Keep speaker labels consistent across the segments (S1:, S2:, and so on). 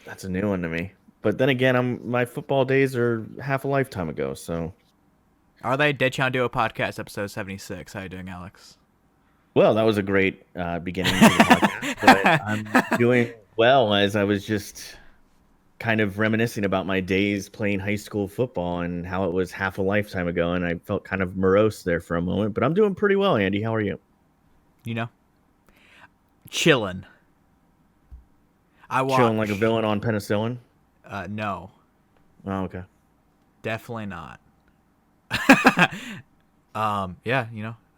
S1: That's a new one to me. But then again, my football days are half a lifetime ago. So,
S2: Are they Dead Chow Duo podcast episode 76? How you doing, Alex?
S1: well, that was a great beginning to the podcast. But I'm doing well as I was just kind of reminiscing about my days playing high school football and how it was half a lifetime ago, and I felt kind of morose there for a moment. But I'm doing pretty well, Andy. How are you?
S2: You know, chilling. I
S1: Chilling like a
S2: watched.
S1: villain on penicillin.
S2: No,
S1: Oh, okay.
S2: definitely not. Yeah,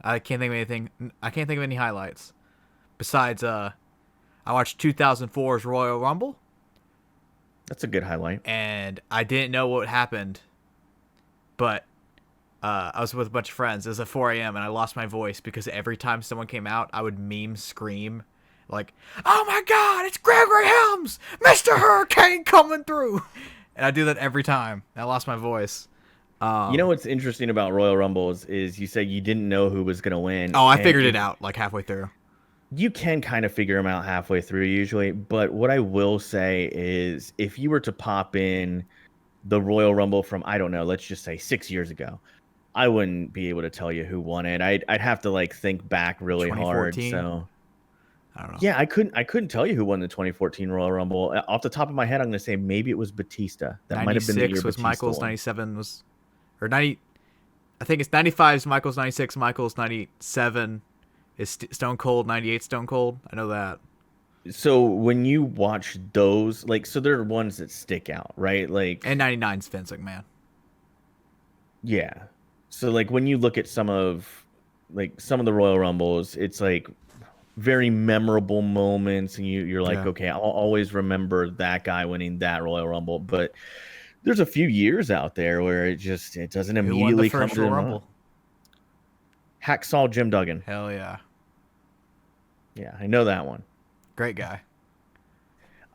S2: I can't think of anything. I can't think of any highlights besides. I watched 2004's Royal Rumble,
S1: That's a good highlight.
S2: and I didn't know what happened, but I was with a bunch of friends. It was at 4 a.m. and I lost my voice because every time someone came out, I would meme scream like, "Oh my God, it's Gregory Helms, Mr. Hurricane coming through!" And I do that every time. I lost my voice.
S1: You know what's interesting about Royal Rumbles is you said you didn't know who was going to win,
S2: Oh, I
S1: and
S2: figured it out like halfway through.
S1: you can kind of figure them out halfway through usually. But what I will say is if you were to pop in the Royal Rumble from, I don't know, let's just say 6 years ago, I wouldn't be able to tell you who won it. I'd have to like think back really hard.
S2: 2014.
S1: So
S2: I don't know.
S1: yeah, I couldn't tell you who won the 2014 Royal Rumble. Off the top of my head, I'm going to say maybe it was Batista. That might have been the year
S2: 96 was
S1: Batista
S2: Michaels.
S1: won.
S2: 97 was, or 90. I think it's 95 is Michaels. 96 Michaels. 97 is Stone Cold. 98 Stone Cold. I know that.
S1: So when you watch those, like, so there are ones that stick out, right?
S2: And
S1: Like,
S2: 99's Vince McMahon.
S1: yeah. So like when you look at some of the Royal Rumbles, it's like very memorable moments, and you're like,
S2: Yeah.
S1: okay, I'll always remember that guy winning that Royal Rumble. But there's a few years out there where it doesn't
S2: Who won the
S1: immediately come
S2: first
S1: to
S2: Royal
S1: the mind.
S2: Rumble?
S1: Hacksaw Jim Duggan.
S2: Hell yeah.
S1: Yeah, I know that one.
S2: Great guy.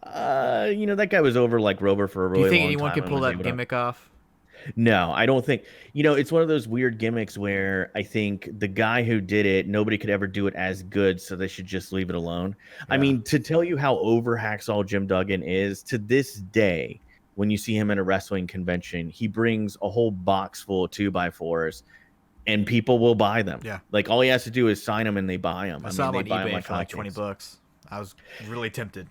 S1: That guy was over like Rover for a
S2: Do you
S1: really
S2: think
S1: long
S2: anyone
S1: time
S2: can
S1: and
S2: pull
S1: was
S2: that
S1: able to.
S2: gimmick off?
S1: No, I don't think. It's one of those weird gimmicks where I think the guy who did it, nobody could ever do it as good, so they should just leave it alone. I
S2: Yeah.
S1: mean, to tell you how over Hacksaw Jim Duggan is, to this day, when you see him at a wrestling convention, he brings a whole box full of two by fours, and people will buy them.
S2: Yeah.
S1: Like all he has to do is sign them, and they buy them.
S2: I
S1: I
S2: saw
S1: mean,
S2: him
S1: they
S2: on
S1: buy them
S2: eBay
S1: like
S2: for like 20
S1: hotcakes.
S2: bucks. I was really tempted.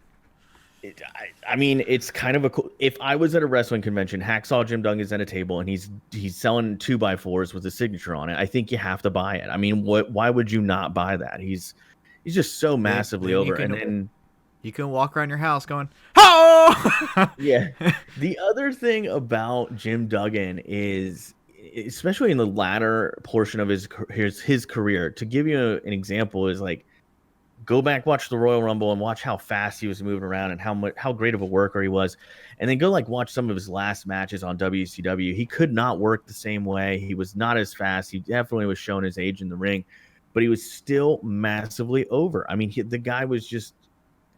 S1: I mean, it's kind of a cool. If I was at a wrestling convention, Hacksaw Jim Duggan is at a table and he's selling two by fours with a signature on it. I think you have to buy it. I mean, what? Why would you not buy that? He's just so massively
S2: Then
S1: over. And then
S2: you can walk around your house going, "Oh!"
S1: yeah, the other thing about Jim Duggan is, especially in the latter portion of his career. To give you an example, is like go back, watch the Royal Rumble, and watch how fast he was moving around and how great of a worker he was, and then go like watch some of his last matches on WCW. He could not work the same way. He was not as fast. He definitely was showing his age in the ring, but he was still massively over. I mean, the guy was just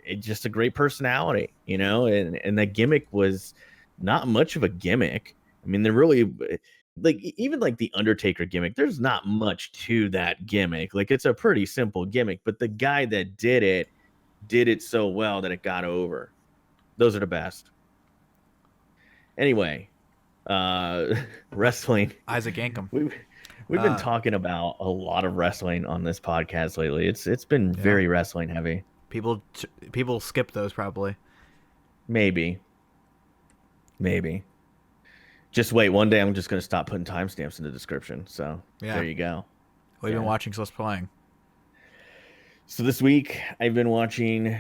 S1: a great personality, and that gimmick was not much of a gimmick. I mean, they're really like even like the Undertaker gimmick. There's not much to that gimmick. Like it's a pretty simple gimmick, but the guy that did it so well that it got over. Those are the best. Anyway, wrestling.
S2: Isaac Yankem.
S1: We've we've been
S2: Uh,
S1: talking about a lot of wrestling on this podcast lately. It's been
S2: yeah.
S1: very wrestling heavy.
S2: People skip those probably.
S1: Maybe, maybe. Just wait. One day I'm just going to stop putting timestamps in the description. So
S2: Yeah.
S1: there you go.
S2: What have you been
S1: Yeah.
S2: watching plus playing?
S1: So this week I've been watching,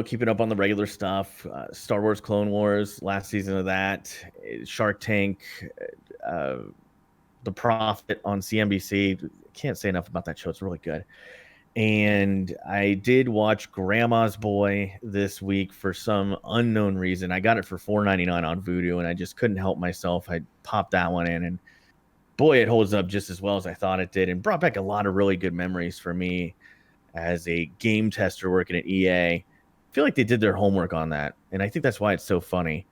S1: keeping up on the regular stuff. Star Wars Clone Wars, last season of that. Shark Tank, uh, The Prophet on CNBC. Can't say enough about that show. It's really good. And I did watch Grandma's Boy this week for some unknown reason. I got it for $4.99 on Vudu, and I just couldn't help myself. I popped that one in, and boy, it holds up just as well as I thought it did, and brought back a lot of really good memories for me as a game tester working at EA. I feel like they did their homework on that, and I think that's why it's so funny.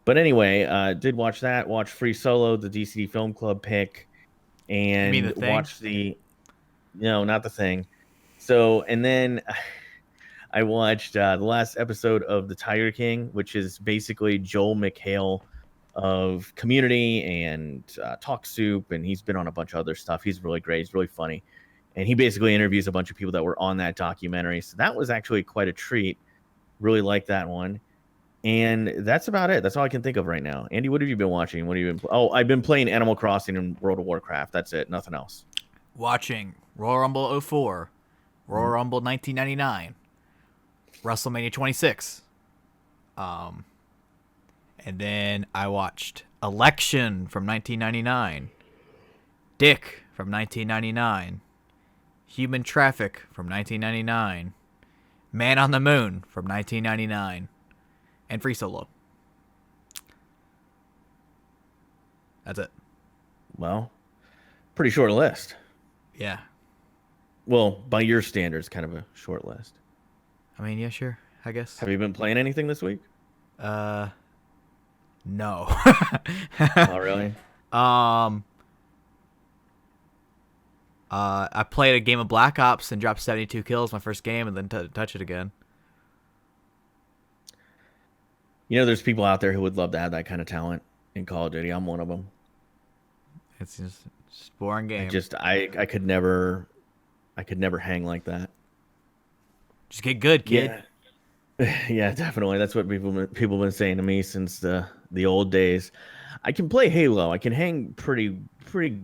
S1: But anyway, did watch that. Watch Free Solo, the DCD Film Club pick,
S2: You mean
S1: and
S2: the thing?
S1: watch the no, not the thing. So, and then I watched the last episode of The Tiger King, which is basically Joel McHale of Community and Talk Soup, and he's been on a bunch of other stuff. He's really great. He's really funny, and he basically interviews a bunch of people that were on that documentary. So that was actually quite a treat. Really like that one. And that's about it. That's all I can think of right now. Andy, what have you been watching? What have you been? Oh, I've been playing Animal Crossing and World of Warcraft. That's it. Nothing else.
S2: Watching Royal Rumble 04, Royal Rumble 1999, WrestleMania 26. And then I watched Election from 1999, Dick from 1999, Human Traffic from 1999, Man on the Moon from 1999, and Free Solo. That's it.
S1: Well, pretty short list.
S2: Yeah.
S1: Well, by your standards, kind of a short list.
S2: I mean, yeah, sure. I guess.
S1: Have you been playing anything this week?
S2: No.
S1: Oh, really?
S2: I played a game of Black Ops and dropped 72 kills my first game, and then touch it again.
S1: You know, there's people out there who would love to have that kind of talent in Call of Duty. I'm one of them.
S2: It's just a boring game.
S1: I could never hang like that.
S2: Just get good, kid.
S1: Yeah, yeah, definitely. That's what people have been saying to me since the old days. I can play Halo. I can hang pretty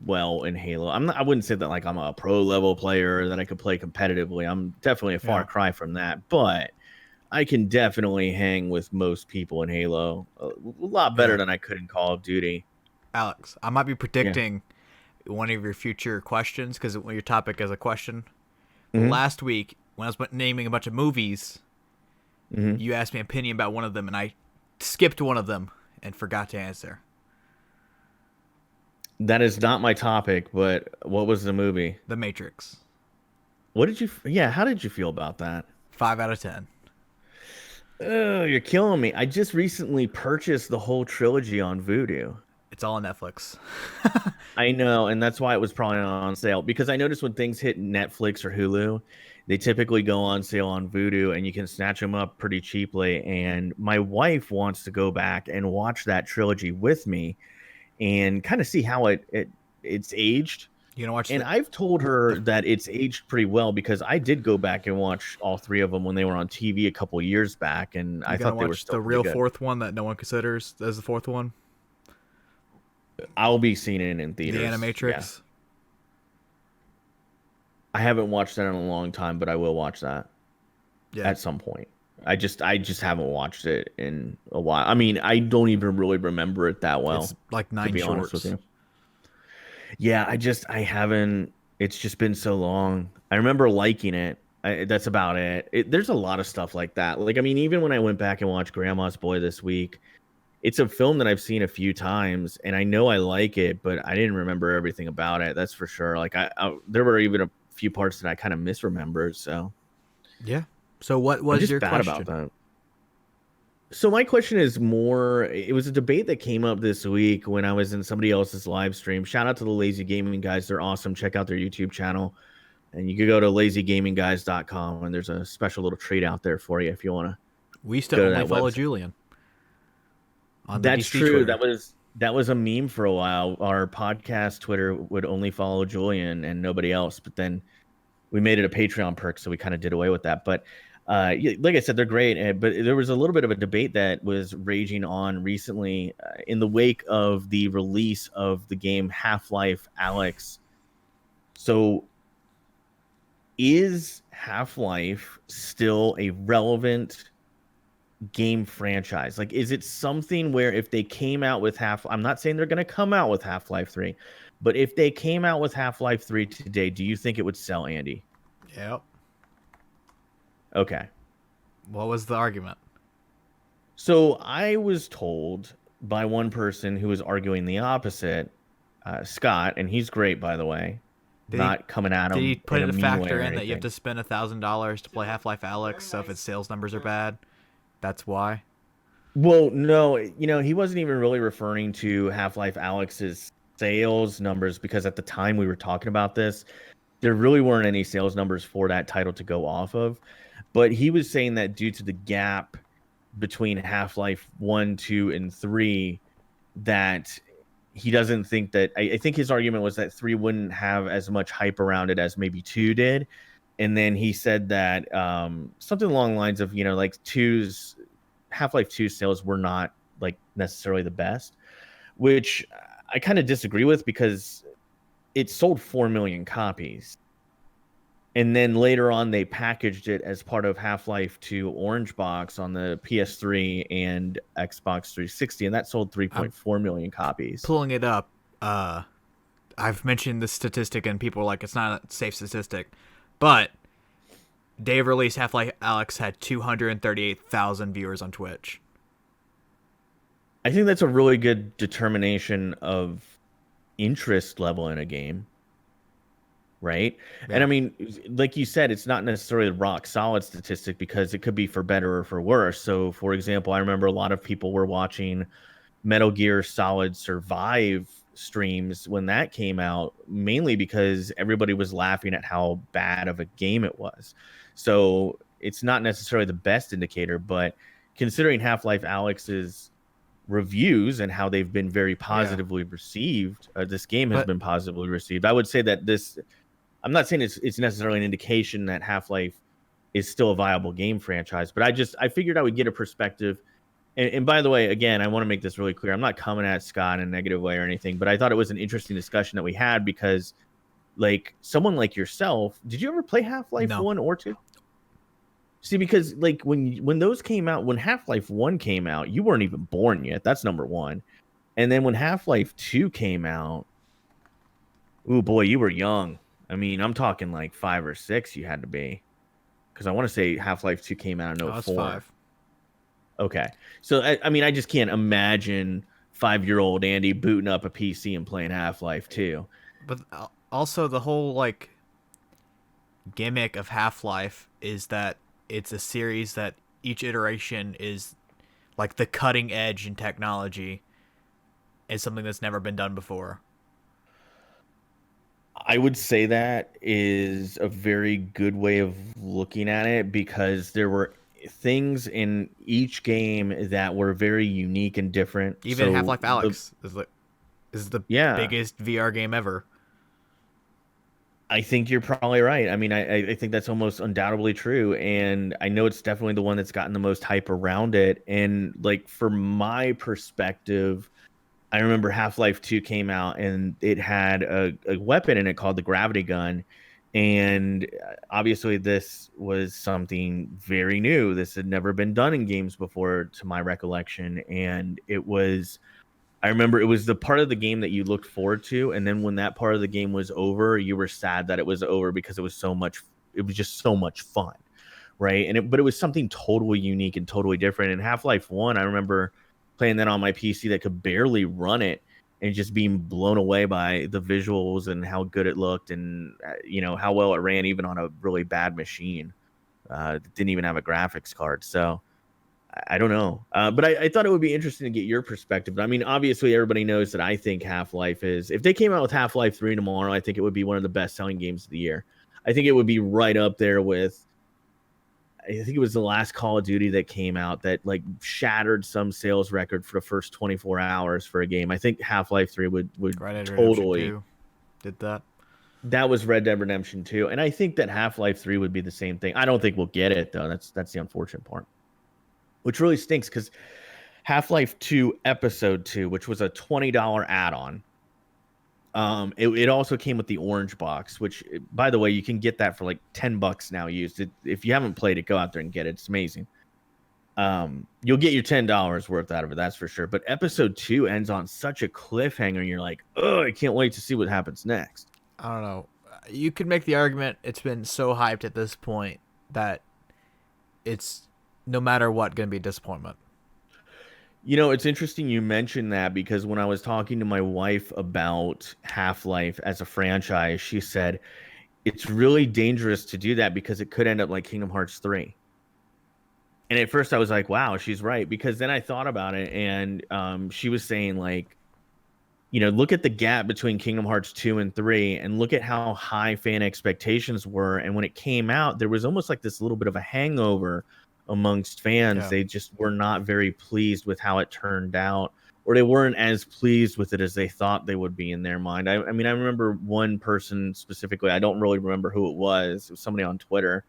S1: well in Halo. I wouldn't say that like I'm a pro level player that I could play competitively. I'm definitely a far cry from that, but I can definitely hang with most people in Halo a lot better than I could in Call of Duty.
S2: Alex, I might be predicting one of your future questions because your topic is a question.
S1: Mm-hmm.
S2: Last week, when I was naming a bunch of movies, you asked me an opinion about one of them, and I skipped one of them and forgot to answer.
S1: That is not my topic, but what was the movie?
S2: The Matrix.
S1: What did you? Yeah, how did you feel about that?
S2: 5 out of 10.
S1: Oh, you're killing me. I just recently purchased the whole trilogy on Vudu.
S2: It's all on Netflix.
S1: I know, and that's why it was probably not on sale. Because I noticed when things hit Netflix or Hulu, they typically go on sale on Vudu, and you can snatch them up pretty cheaply. And my wife wants to go back and watch that trilogy with me, and kind of see how it's aged.
S2: You gonna watch?
S1: And I've told her that it's aged pretty well because I did go back and watch all three of them when they were on TV a couple years back, and I thought they were still
S2: the real
S1: good.
S2: fourth one that no one considers as the fourth one.
S1: I'll be seeing it in theaters.
S2: The Animatrix.
S1: Yeah. I haven't watched that in a long time, but I will watch that at some point. I just haven't watched it in a while. I mean, I don't even really remember it that well.
S2: It's like 9 shorts.
S1: Yeah, I haven't. It's just been so long. I remember liking it. That's about it. There's a lot of stuff like that. Like, I mean, even when I went back and watched Grandma's Boy this week, it's a film that I've seen a few times, and I know I like it, but I didn't remember everything about it. That's for sure. Like, there were even a few parts that I kind of misremembered. So,
S2: yeah. So, what was your question
S1: about that? So my question is more, it was a debate that came up this week when I was in somebody else's live stream. Shout out to the Lazy Gaming Guys. They're awesome. Check out their YouTube channel. And you can go to lazygamingguys.com, and there's a special little treat out there for you if you want to.
S2: We used to only follow Julian.
S1: That's true. Twitter. That was a meme for a while. Our podcast Twitter would only follow Julian and nobody else. But then we made it a Patreon perk, so we kind of did away with that. But like I said, they're great. But there was a little bit of a debate that was raging on recently in the wake of the release of the game Half-Life Alyx. So is Half-Life still a relevant game franchise? Like, is it something where if they came out with I'm not saying they're going to come out with Half-Life 3, but if they came out with Half-Life 3 today, do you think it would sell, Andy?
S2: Yep.
S1: Okay.
S2: What was the argument?
S1: So I was told by one person who was arguing the opposite, Scott, and he's great, by the way. Coming at him.
S2: Did he put in a factor in that you have
S1: anything.
S2: to spend $1,000 to play Half-Life Alyx, so if its sales numbers are bad, that's why?
S1: Well, no, he wasn't even really referring to Half-Life Alyx's sales numbers, because at the time we were talking about this, there really weren't any sales numbers for that title to go off of. But he was saying that due to the gap between Half-Life 1, 2, and 3, that he doesn't think that I think his argument was that 3 wouldn't have as much hype around it as maybe 2 did. And then he said that something along the lines of, like two's Half-Life 2 sales were not like necessarily the best, which I kind of disagree with because it sold 4 million copies. And then later on, they packaged it as part of Half-Life 2 Orange Box on the PS3 and Xbox 360, and that sold
S2: I'm
S1: 3.4 million copies.
S2: pulling it up. I've mentioned this statistic, and people are like, it's not a safe statistic. But day of release, Half-Life Alyx had 238,000 viewers on Twitch.
S1: I think that's a really good determination of interest level in a game, right? And
S2: Yeah.
S1: I mean, like you said, it's not necessarily a rock solid statistic because it could be for better or for worse. So, for example, I remember a lot of people were watching Metal Gear Solid Survive streams when that came out, mainly because everybody was laughing at how bad of a game it was. So it's not necessarily the best indicator, but considering Half-Life Alyx's reviews and how they've been very
S2: Yeah.
S1: positively received, this game has
S2: But
S1: been positively received. I would say that I'm not saying it's necessarily an indication that Half-Life is still a viable game franchise, but I figured I would get a perspective. And by the way, again, I want to make this really clear. I'm not coming at Scott in a negative way or anything, but I thought it was an interesting discussion that we had because, like, someone like yourself, did you ever play Half-Life
S2: no.
S1: 1 or 2? See, because like when those came out, when Half-Life 1 came out, you weren't even born yet. That's number one. And then when Half-Life 2 came out, oh boy, you were young. I mean, I'm talking like 5 or 6 you had to be. Because I want to say Half-Life 2 came out in
S2: Oh, it's
S1: '04.
S2: 5.
S1: Okay. So I mean, I just can't imagine 5-year-old Andy booting up a PC and playing Half-Life 2.
S2: But also the whole like gimmick of Half-Life is that it's a series that each iteration is like the cutting edge in technology, is something that's never been done before.
S1: I would say that is a very good way of looking at it because there were things in each game that were very unique and different.
S2: Even
S1: So
S2: Half-Life Alyx is the
S1: yeah,
S2: biggest VR game ever.
S1: I think you're probably right. I mean, I think that's almost undoubtedly true, and I know it's definitely the one that's gotten the most hype around it. And like from my perspective, I remember Half-Life 2 came out and it had a weapon in it called the gravity gun. And obviously, this was something very new. This had never been done in games before, to my recollection. And I remember it was the part of the game that you looked forward to. And then when that part of the game was over, you were sad that it was over because it was just so much fun. Right. But it was something totally unique and totally different. And Half-Life 1, I remember playing that on my PC that could barely run it and just being blown away by the visuals and how good it looked and how well it ran even on a really bad machine that didn't even have a graphics card. So I don't know, but I thought it would be interesting to get your perspective. I mean, obviously everybody knows that I think Half-Life is, if they came out with Half-Life 3 tomorrow, I think it would be one of the best selling games of the year. I think it would be right up there with, I think it was the last Call of Duty that came out that like shattered some sales record for the first 24 hours for a game. I think Half-Life 3 would
S2: Red Dead Redemption
S1: totally.
S2: 2 did that.
S1: That was Red Dead Redemption 2, and I think that Half-Life 3 would be the same thing. I don't think we'll get it though. That's the unfortunate part, which really stinks because Half-Life 2 Episode 2, which was a $20 add-on. It also came with the orange box, which, by the way, you can get that for like $10 now used. If you haven't played it, go out there and get it. It's amazing. You'll get your $10 worth out of it, that's for sure. But episode 2 ends on such a cliffhanger, and you're like, oh, I can't wait to see what happens next.
S2: I don't know. You could make the argument it's been so hyped at this point that it's no matter what going to be a disappointment.
S1: It's interesting you mentioned that because when I was talking to my wife about Half-Life as a franchise, she said it's really dangerous to do that because it could end up like Kingdom Hearts 3. And at first I was like, wow, she's right. Because then I thought about it and she was saying like look at the gap between Kingdom Hearts 2 and 3 and look at how high fan expectations were. And when it came out, there was almost like this little bit of a hangover amongst fans.
S2: Yeah.
S1: They just were not very pleased with how it turned out, or they weren't as pleased with it as they thought they would be in their mind. I mean, I remember one person specifically, I don't really remember who it was. It was somebody on Twitter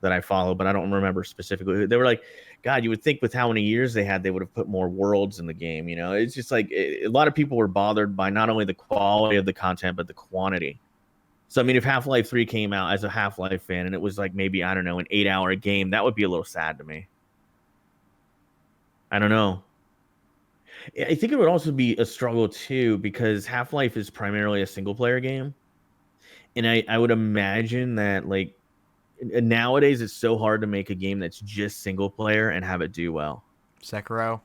S1: that I follow, but I don't remember specifically. They were like, God, you would think with how many years they had, they would have put more worlds in the game. It's just like a lot of people were bothered by not only the quality of the content, but the quantity. So, I mean, if Half-Life 3 came out as a Half-Life fan and it was like maybe, I don't know, an 8-hour game, that would be a little sad to me. I don't know. I think it would also be a struggle too, because Half-Life is primarily a single player game. And I would imagine that like nowadays it's so hard to make a game that's just single player and have it do well.
S2: Sekiro.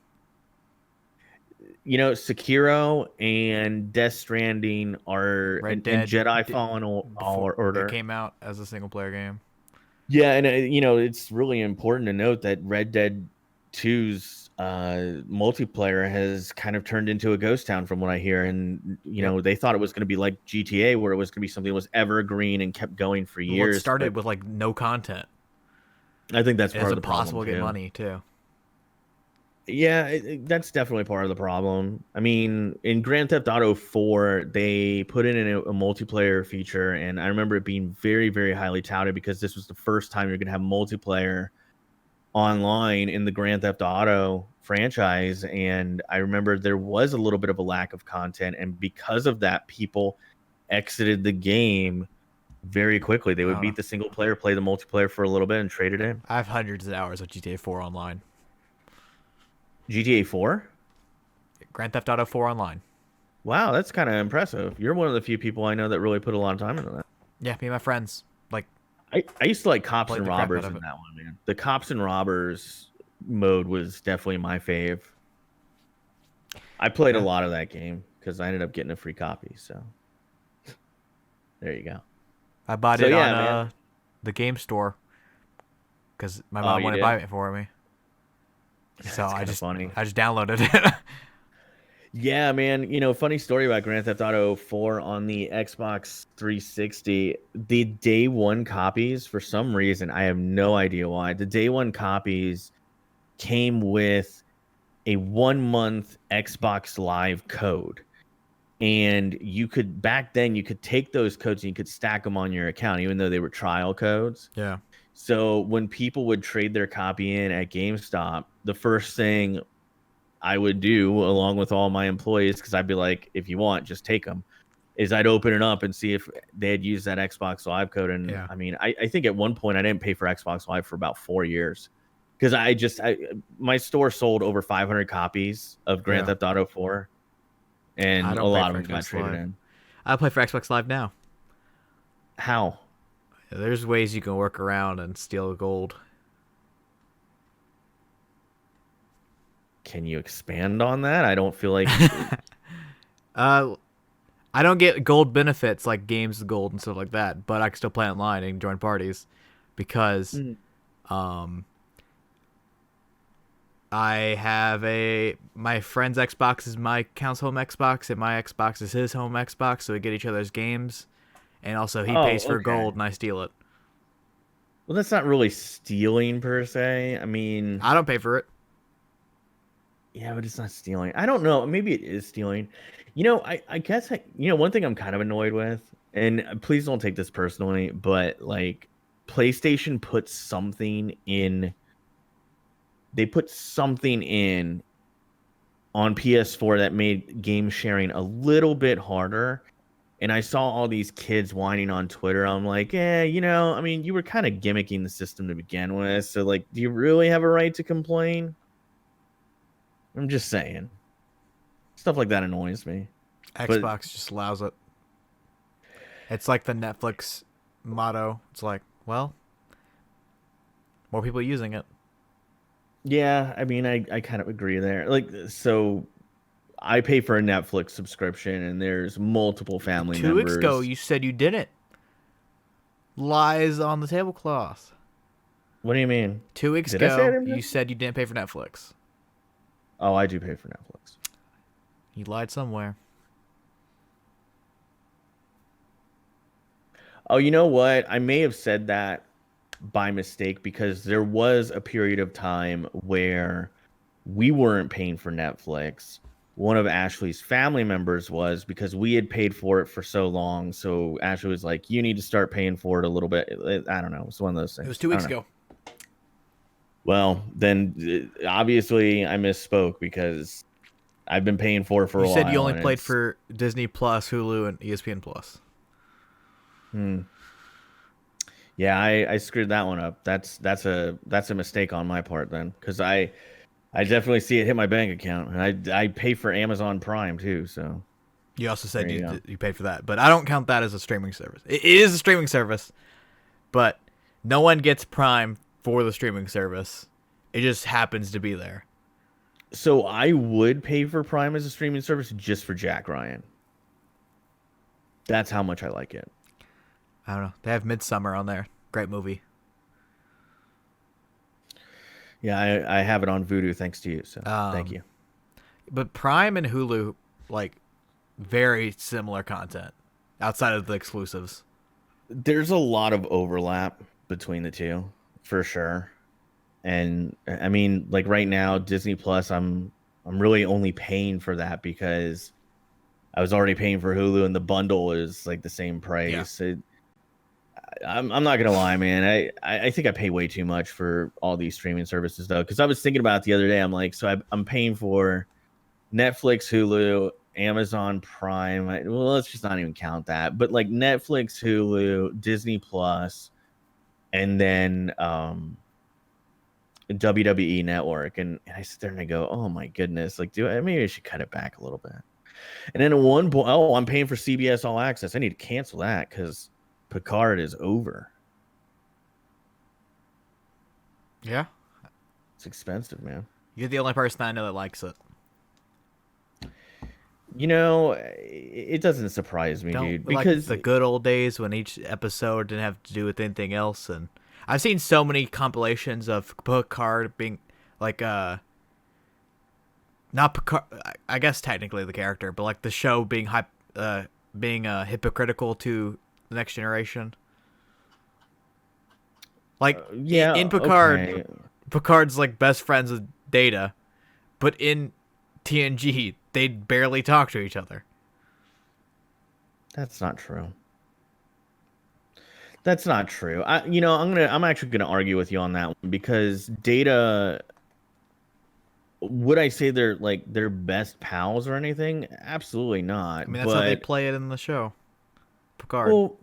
S1: Sekiro and Death Stranding are
S2: Red
S1: and
S2: Dead.
S1: Jedi Fallen
S2: Before it
S1: Order.
S2: came out as a single player game.
S1: Yeah, and it's really important to note that Red Dead 2's multiplayer has kind of turned into a ghost town from what I hear. And
S2: Yep.
S1: they thought it was going to be like GTA, where it was going to be something that was evergreen and kept going for
S2: Well, it
S1: years.
S2: started
S1: But
S2: with like no content.
S1: I think that's
S2: It
S1: part
S2: was
S1: of the problem
S2: impossible to get
S1: too.
S2: money too.
S1: Yeah, that's definitely part of the problem. I mean, in Grand Theft Auto 4, they put in a multiplayer feature, and I remember it being very, very highly touted because this was the first time you're going to have multiplayer online in the Grand Theft Auto franchise. And I remember there was a little bit of a lack of content, and because of that, people exited the game very quickly. They
S2: I
S1: would
S2: don't know.
S1: beat the single player, play the multiplayer for a little bit, and trade it in.
S2: I have hundreds of hours of GTA 4 online.
S1: GTA 4?
S2: Grand Theft Auto 4 online.
S1: Wow, that's kind of impressive. You're one of the few people I know that really put a lot of time into that.
S2: Yeah, me and my friends like
S1: I used to like Cops
S2: played
S1: and
S2: the crap out
S1: Robbers
S2: of
S1: in
S2: it.
S1: that one, man. The Cops and Robbers mode was definitely my fave. I played a
S2: Yeah,
S1: lot of that game because I ended up getting a free copy. So there you go.
S2: I bought
S1: So
S2: it
S1: yeah,
S2: on
S1: man.
S2: the game store because my
S1: Oh,
S2: mom
S1: you
S2: wanted to buy
S1: did?
S2: it for me. So
S1: That's kind of funny.
S2: I just downloaded it.
S1: Yeah, man. Funny story about Grand Theft Auto 4 on the Xbox 360. The day one copies, for some reason, I have no idea why. The day one copies came with a 1 month Xbox Live code. And back then, you could take those codes and you could stack them on your account, even though they were trial codes.
S2: Yeah.
S1: So when people would trade their copy in at GameStop, the first thing I would do, along with all my employees, because I'd be like, if you want, just take them, is I'd open it up and see if they had used that Xbox Live code. And
S2: Yeah.
S1: I mean, I think at one point I didn't pay for Xbox Live for about 4 years because my store sold over 500 copies of Grand
S2: Yeah.
S1: Theft Auto 4,
S2: I
S1: and a
S2: don't pay
S1: lot of
S2: for
S1: them got
S2: Xbox
S1: traded
S2: Live.
S1: in.
S2: I play for Xbox Live now.
S1: How?
S2: There's ways you can work around and steal gold.
S1: Can you expand on that? I don't feel like.
S2: uh, I don't get gold benefits like games gold and stuff like that, but I can still play online and join parties because
S1: Mm.
S2: um I have my friend's Xbox is my account's home Xbox and my Xbox is his home Xbox, so we get each other's games, and also he
S1: Oh,
S2: pays for
S1: okay.
S2: gold and I steal it.
S1: Well, that's not really stealing per se. I mean,
S2: I don't pay for it.
S1: yeah, but it's not stealing. I don't know. Maybe it is stealing. I guess one thing I'm kind of annoyed with, and please don't take this personally, but like PlayStation put something in. They put something in on PS4 that made game sharing a little bit harder. And I saw all these kids whining on Twitter. I'm like, I mean, you were kind of gimmicking the system to begin with. So, like, do you really have a right to complain? I'm just saying. Stuff like that annoys me. But
S2: Xbox just allows it. It's like the Netflix motto. It's like, well, more people using it.
S1: yeah, I mean, I kind of agree there. Like, so I pay for a Netflix subscription, and there's multiple family
S2: 2 weeks ago,
S1: members.
S2: you said you didn't. Lies on the tablecloth.
S1: What do you mean?
S2: 2 weeks
S1: Did I say I
S2: ago,
S1: didn't
S2: you
S1: pay?
S2: said you didn't pay for Netflix.
S1: Oh, I do pay for Netflix.
S2: You lied somewhere.
S1: Oh, you know what? I may have said that by mistake because there was a period of time where we weren't paying for Netflix. One of Ashley's family members was because we had paid for it for so long. So Ashley was like, "You need to start paying for it a little bit." I don't know. It's one of those
S2: It was
S1: things.
S2: 2
S1: I
S2: weeks
S1: don't know.
S2: ago.
S1: Well, then obviously I misspoke because I've been paying for
S2: You
S1: a
S2: said you
S1: while,
S2: only
S1: and
S2: played
S1: it's
S2: for Disney Plus, Hulu, and ESPN Plus.
S1: hmm. Yeah, I screwed that one up. That's a mistake on my part then, because I definitely see it hit my bank account, and I pay for Amazon Prime too. So
S2: You also
S1: there
S2: said
S1: you go.
S2: you paid for that, but I don't count that as a streaming service. It is a streaming service, but no one gets Prime for the streaming service. It just happens to be there.
S1: So I would pay for Prime as a streaming service just for Jack Ryan. That's how much I like it.
S2: I don't know. They have Midsummer on there. Great movie.
S1: Yeah, I have it on Vudu thanks to you. So thank
S2: Um,
S1: you.
S2: but Prime and Hulu, like, very similar content outside of the exclusives.
S1: There's a lot of overlap between the two, for sure. And I mean, like right now, Disney Plus, I'm really only paying for that because I was already paying for Hulu, and the bundle is like the same
S2: Yeah.
S1: price. I'm not gonna lie, man. I think I pay way too much for all these streaming services though, because I was thinking about it the other day. I'm like, so I'm paying for Netflix, Hulu, Amazon Prime. Well, let's just not even count that. But like Netflix, Hulu, Disney Plus, and then WWE Network, and I sit there and I go, oh my goodness, like maybe I should cut it back a little bit. And then at one point, oh, I'm paying for CBS All Access. I need to cancel that because Picard is over.
S2: Yeah.
S1: It's expensive, man.
S2: You're the only person I know that likes it.
S1: You know, it doesn't surprise me,
S2: Don't
S1: dude,
S2: we like
S1: because
S2: the good old days when each episode didn't have to do with anything else? And I've seen so many compilations of Picard being like not Picard. I guess technically the character, but like the show being hypocritical to the next generation. Like
S1: yeah,
S2: in Picard,
S1: okay.
S2: Picard's like best friends with Data, but in TNG they barely talk to each other.
S1: That's not true. That's not true. I'm actually gonna argue with you on that one because Data, would I say they're best pals or anything? Absolutely
S2: I
S1: not.
S2: mean that's how they
S1: But
S2: play it in the show, Picard.
S1: well,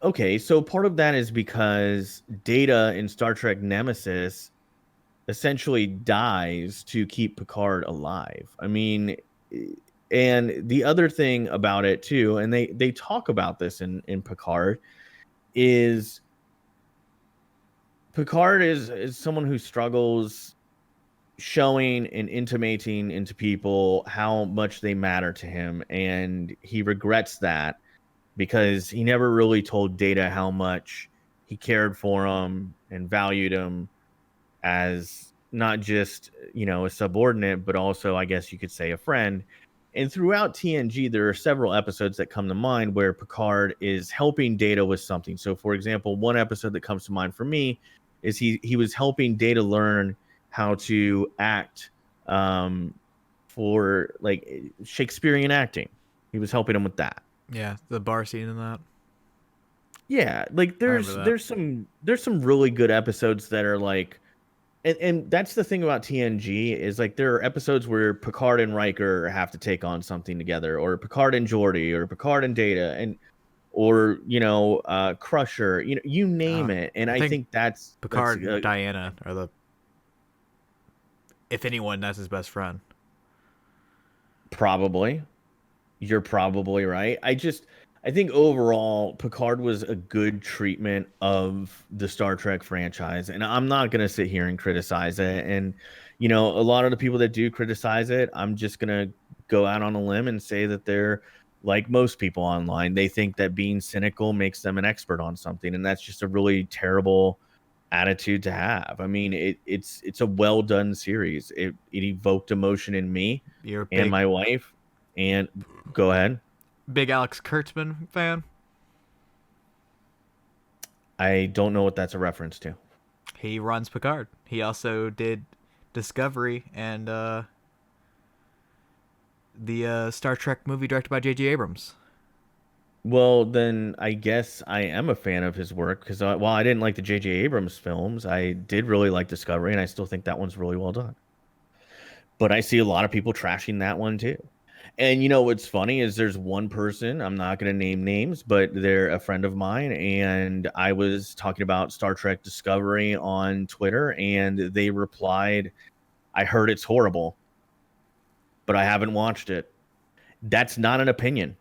S1: okay, so part of that is because Data in Star Trek Nemesis essentially dies to keep Picard alive. I mean, and the other thing about it too, and they talk about this in Picard, is Picard is someone who struggles showing and intimating into people how much they matter to him, and he regrets that because he never really told Data how much he cared for him and valued him as not just, a subordinate, but also, I guess you could say, a friend. And throughout TNG, there are several episodes that come to mind where Picard is helping Data with something. So, for example, one episode that comes to mind for me is he was helping Data learn how to act, for like Shakespearean acting. He was helping him with that.
S2: Yeah, the bar scene in that.
S1: Yeah, like
S2: I remember that.
S1: there's some really good episodes that are like, and that's the thing about TNG is like there are episodes where Picard and Riker have to take on something together, or Picard and Geordi, or Picard and Data, and or Crusher, you name it. And
S2: I
S1: I
S2: think
S1: think that's
S2: Picard and Diana are the, if anyone, that's his best friend.
S1: probably, you're probably right. I think overall Picard was a good treatment of the Star Trek franchise, and I'm not going to sit here and criticize it. And a lot of the people that do criticize it, I'm just going to go out on a limb and say that they're like most people online. They think that being cynical makes them an expert on something, and that's just a really terrible attitude to have. I mean, it's a well done series. It evoked emotion in me
S2: You're a
S1: and
S2: big
S1: my wife. And go ahead.
S2: big Alex Kurtzman fan.
S1: I don't know what that's a reference to.
S2: He runs Picard. He also did Discovery and the Star Trek movie directed by J.J. Abrams.
S1: Well, then I guess I am a fan of his work because while I didn't like the J.J. Abrams films, I did really like Discovery, and I still think that one's really well done. But I see a lot of people trashing that one too. And you know what's funny is there's one person, I'm not going to name names, but they're a friend of mine. And I was talking about Star Trek Discovery on Twitter, and they replied, I heard it's horrible, but I haven't watched it. That's not an opinion.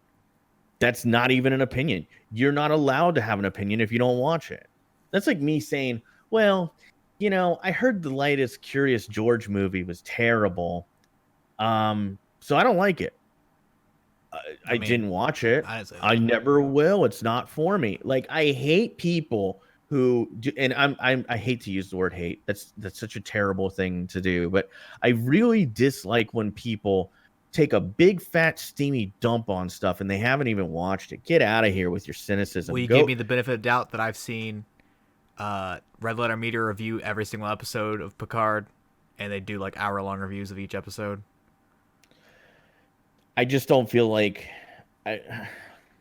S1: That's not even an opinion. You're not allowed to have an opinion if you don't watch it. That's like me saying, well, I heard the latest Curious George movie was terrible. So I don't like it.
S2: I
S1: I
S2: mean,
S1: didn't watch it.
S2: I didn't say
S1: I
S2: that.
S1: never will. It's not for me. Like I hate people who do, and I hate to use the word hate. That's such a terrible thing to do, but I really dislike when people take a big fat steamy dump on stuff and they haven't even watched it. Get out of here with your
S2: Will
S1: cynicism.
S2: you give
S1: Go.
S2: me the benefit of doubt that I've seen Red Letter Media review every single episode of Picard, and they do like hour-long reviews of each episode,
S1: I just don't feel like I
S2: and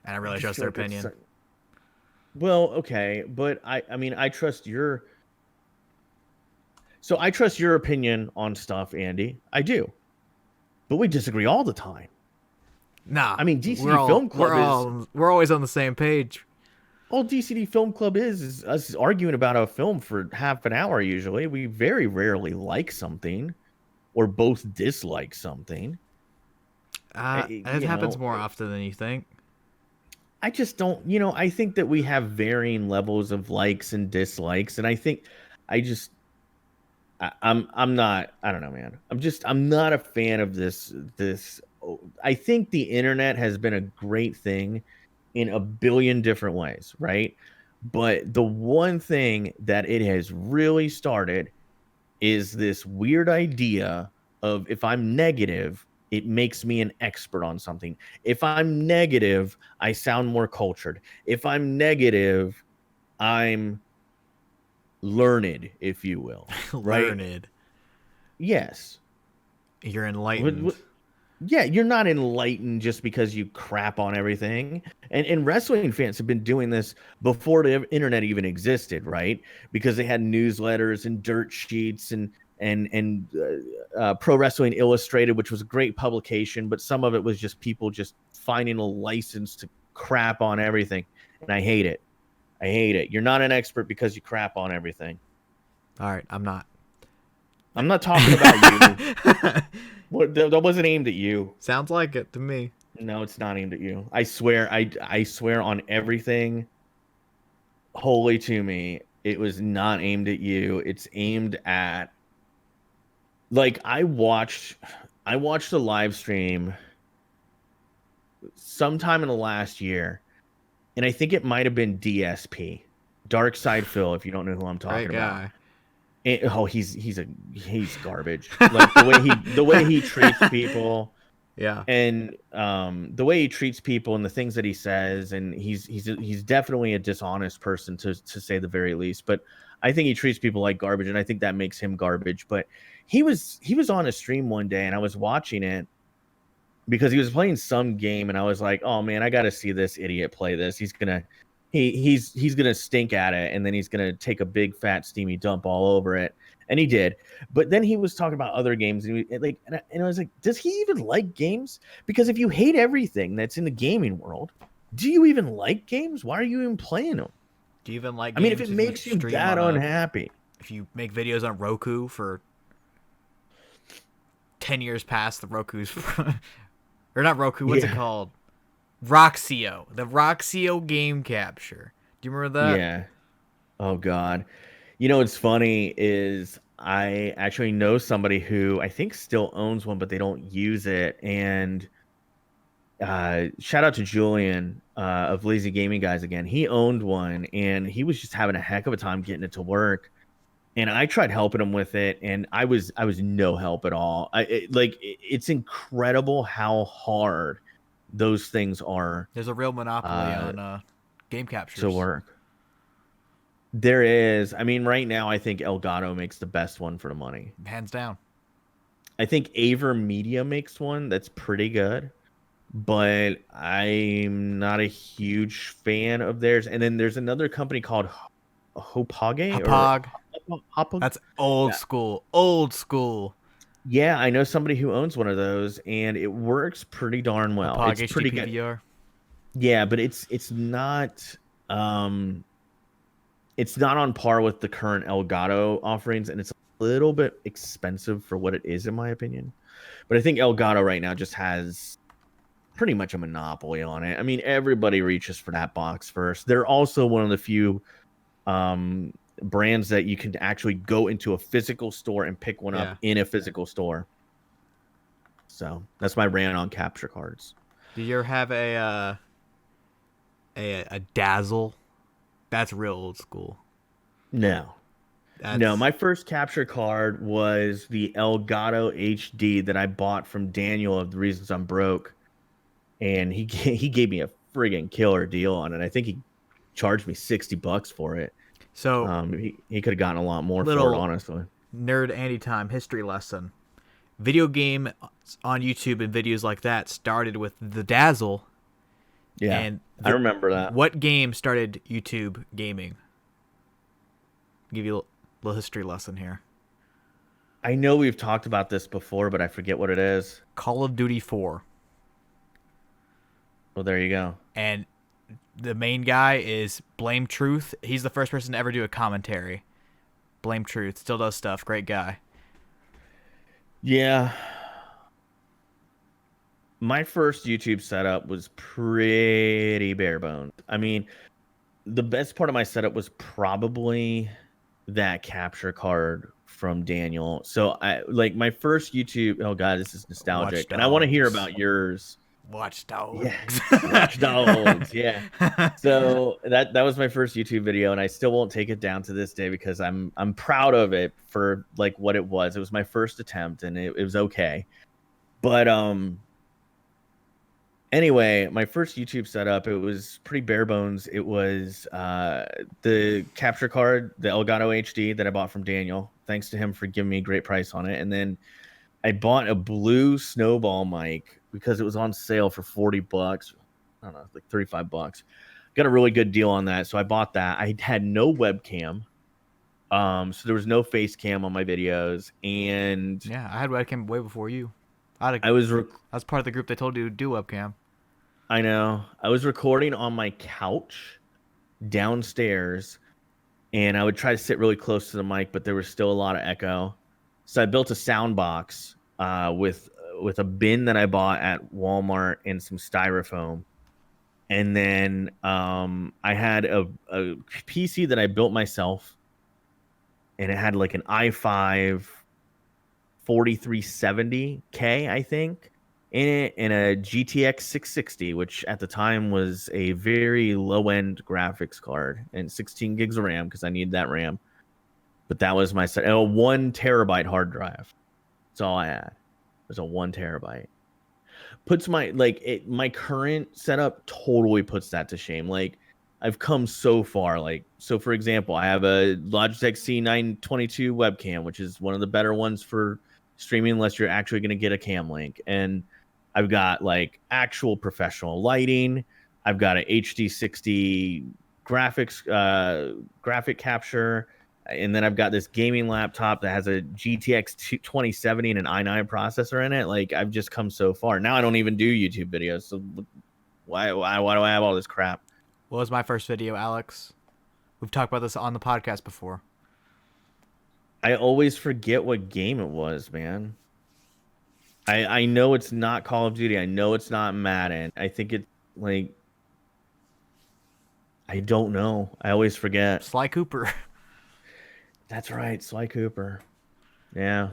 S2: I
S1: I
S2: really
S1: just
S2: trust
S1: feel
S2: their
S1: like it's
S2: opinion.
S1: well, okay, but I mean I trust your so I trust your opinion on stuff, Andy. I do. But we disagree all the time.
S2: Nah,
S1: I mean, DCD Film Club is
S2: we're always on the same page.
S1: all DCD Film Club is us arguing about a film for half an hour usually. We very rarely like something or both dislike something.
S2: It happens more often than you think.
S1: I just don't, I think that we have varying levels of likes and dislikes, and I think I just I'm not, I don't know, man. I'm not a fan of this. I think the internet has been a great thing in a billion different ways, right? But the one thing that it has really started is this weird idea of if I'm negative, it makes me an expert on something. If I'm negative, I sound more cultured. If I'm negative, I'm learned, if you will, right?
S2: Learned.
S1: Yes.
S2: You're
S1: What,
S2: enlightened.
S1: what, yeah, you're not enlightened just because you crap on everything. And wrestling fans have been doing this before the internet even existed, right? Because they had newsletters and dirt sheets and Pro Wrestling Illustrated, which was a great publication, but some of it was just people just finding a license to crap on everything. And I hate it. I hate it. You're not an expert because you crap on everything.
S2: All right, I'm not.
S1: I'm not talking about you. That wasn't aimed at you.
S2: Sounds like it to me.
S1: No, it's not aimed at you. I swear, I swear on everything holy to me, it was not aimed at you. It's aimed at like I watched the live stream sometime in the last year, and I think it might have been DSP, Dark Side Phil, if you don't know who I'm
S2: Great
S1: talking about.
S2: guy.
S1: Oh, he's garbage. Like the way he treats people
S2: Yeah.
S1: and the way he treats people and the things that he says, and he's definitely a dishonest person to say the very least. But I think he treats people like garbage, and I think that makes him garbage. But he was on a stream one day, and I was watching it because he was playing some game, and I was like, oh man, I got to see this idiot play this. He's gonna stink at it, and then he's gonna take a big fat steamy dump all over it, and he did. But then he was talking about other games, and I was like, does he even like games? Because if you hate everything that's in the gaming world, do you even like games? Why are you even playing them?
S2: Do you even like
S1: I mean, if
S2: games
S1: it
S2: if you
S1: makes you
S2: stream
S1: that
S2: on a
S1: unhappy,
S2: if you make videos on Roku for 10 years past the Roku's or not Roku, what's it
S1: yeah,
S2: called? Roxio. The Roxio game capture. Do you remember that?
S1: yeah. Oh God. What's funny is I actually know somebody who I think still owns one, but they don't use it. And shout out to Julian of Lazy Gaming Guys again. He owned one, and he was just having a heck of a time getting it to work. And I tried helping him with it, and I was no help at all. It's incredible how hard those things are
S2: There's a real monopoly
S1: uh,
S2: on game
S1: to
S2: captures.
S1: work. There is. I mean, right now, I think Elgato makes the best one for the money.
S2: Hands down.
S1: I think Aver Media makes one that's pretty good, but I'm not a huge fan of theirs. And then there's another company called Hopage or
S2: Hapog.
S1: Hopag.
S2: That's old
S1: Yeah.
S2: school. Old school.
S1: Yeah, I know somebody who owns one of those, and it works pretty darn well.
S2: Hapog
S1: It's
S2: HD
S1: pretty good.
S2: PVR.
S1: Yeah, but um it's not on par with the current Elgato offerings, and it's a little bit expensive for what it is, in my opinion. But I think Elgato right now just has pretty much a monopoly on it. I mean, everybody reaches for that box first. They're also one of the few um, brands that you can actually go into a physical store and pick one up
S2: Yeah.
S1: in a physical store. So that's my rant on capture cards.
S2: Did you ever have a dazzle? That's real old school.
S1: No, no,
S2: That's
S1: my first capture card was the Elgato HD that I bought from Daniel of the Reasons I'm Broke, and he gave me a friggin' killer deal on it. I think he charged me $60 for it.
S2: so
S1: He could have gotten a lot more for it,
S2: little
S1: honestly.
S2: nerd Andy time history lesson. Video game on YouTube and videos like that started with the dazzle,
S1: Yeah,
S2: and
S1: I remember that.
S2: what game started YouTube gaming? Give you a little history lesson here.
S1: I know we've talked about this before, but I forget what it is.
S2: Call of Duty 4.
S1: Well, there you go.
S2: And the main guy is Blame Truth. He's the first person to ever do a commentary. Blame Truth still does stuff. Great guy.
S1: Yeah, my first YouTube setup was pretty bare bones. I mean, the best part of my setup was probably that capture card from Daniel. So I like my first YouTube. Oh God, this is
S2: Watch
S1: nostalgic, and I want to hear
S2: Dogs.
S1: about yours.
S2: Watch
S1: Yeah,
S2: Dogs.
S1: Watch Dogs. Yeah. So that was my first YouTube video, and I still won't take it down to this day because I'm proud of it for like what it was. It was my first attempt, and it was okay. But anyway, my first YouTube setup, it was pretty bare bones. It was the capture card, the Elgato HD that I bought from Daniel. Thanks to him for giving me a great price on it. And then I bought a blue snowball mic because it was on sale for $40. I don't know, like $35. Got a really good deal on that. So I bought that. I had no webcam. So there was no face cam on my videos. And
S2: Yeah, I had webcam way before you. I
S1: I was rec-
S2: was part of the group that told you to do webcam.
S1: I know. I was recording on my couch downstairs, and I would try to sit really close to the mic, but there was still a lot of echo. So I built a sound box with a bin that I bought at Walmart and some styrofoam. And then I had a PC that I built myself, and it had like an i5 4370K, I think, in it, and a GTX 660, which at the time was a very low end graphics card, and 16 gigs of RAM because I need that RAM. But that was my set. And a 1 terabyte hard drive. That's all I had. It was a 1 terabyte. Puts my current setup totally puts that to shame. Like I've come so far. Like so, for example, I have a Logitech C922 webcam, which is one of the better ones for streaming, unless you're actually going to get a cam link. And I've got like actual professional lighting. I've got a HD60 graphic capture, and then I've got this gaming laptop that has a GTX 2070 and an i9 processor in it. Like I've just come so far. Now I don't even do YouTube videos. So why do I have all this crap?
S2: What was my first video, Alex? We've talked about this on the podcast before.
S1: I always forget what game it was, man. I know it's not Call of Duty. I know it's not Madden. I think it's like I don't know. I always forget.
S2: Sly Cooper.
S1: That's right, Sly Cooper. Yeah.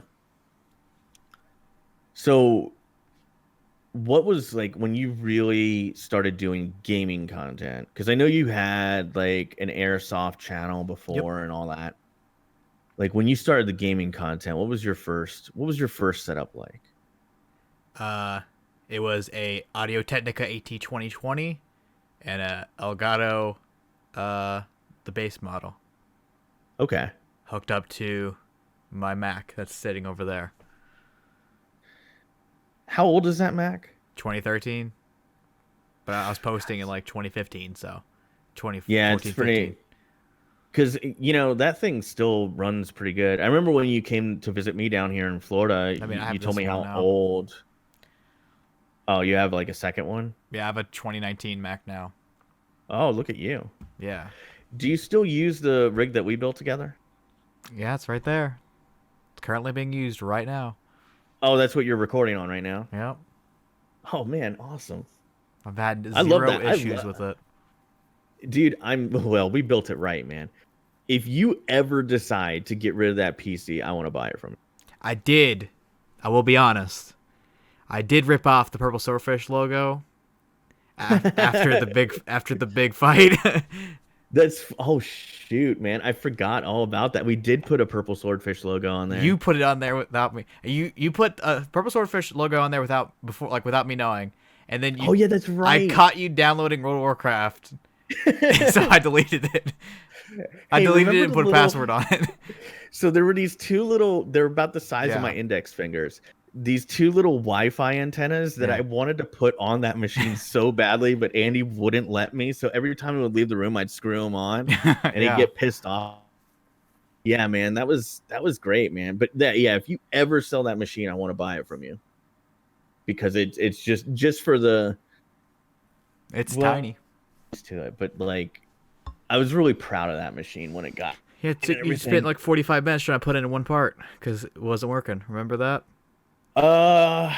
S1: So what was like when you really started doing gaming content? Because I know you had like an airsoft channel
S2: Yep.
S1: before and all that. Like when you started the gaming content, what was your first setup like?
S2: Uh, it was a Audio Technica AT2020 and a Elgato, the base model.
S1: Okay.
S2: hooked up to my Mac that's sitting over there.
S1: How old is that Mac?
S2: 2013, but I was posting in
S1: Nice.
S2: like 2015, so
S1: Yeah, it's
S2: 2014, 15.
S1: pretty. Because that thing still runs pretty good. I remember when you came to visit me down here in Florida,
S2: I mean, I
S1: you
S2: have
S1: told
S2: this
S1: me
S2: one
S1: how
S2: now.
S1: old. Oh, you have like a second one?
S2: Yeah, I have a 2019 Mac now.
S1: Oh, look at you.
S2: Yeah.
S1: Do you still use the rig that we built together?
S2: Yeah, it's right there. It's currently being used right now.
S1: Oh, that's what you're recording on right now.
S2: Yep.
S1: Oh man, awesome.
S2: I've had
S1: I love
S2: zero
S1: that. I
S2: issues
S1: love,
S2: with it.
S1: dude. We built it right, man. If you ever decide to get rid of that PC, I want to buy it from you.
S2: I did. I will be honest. I did rip off the purple swordfish logo after the big fight.
S1: Oh shoot, man. I forgot all about that. We did put a purple swordfish logo on
S2: You
S1: there.
S2: put it on there without me. You put a purple swordfish logo on there without me knowing, and then
S1: Oh yeah, that's
S2: I
S1: right.
S2: caught you downloading World of Warcraft, so I deleted it. I
S1: Hey,
S2: deleted it
S1: remember
S2: and
S1: the
S2: put a
S1: little
S2: password on it.
S1: so there were these two little, they're about the size of my
S2: Yeah,
S1: index fingers. These two little Wi-Fi antennas that I
S2: yeah,
S1: wanted to put on that machine so badly, but Andy wouldn't let me. So every time he would leave the room, I'd screw him on and he'd
S2: yeah.
S1: get pissed off. Yeah, man, that was great, man. But yeah, if you ever sell that machine, I want to buy it from you because it's just for the
S2: It's tiny.
S1: well to it. But like, I was really proud of that machine when it got and
S2: You spent
S1: everything.
S2: like 45 minutes trying to put it in one part because it wasn't working. Remember that?
S1: Uh,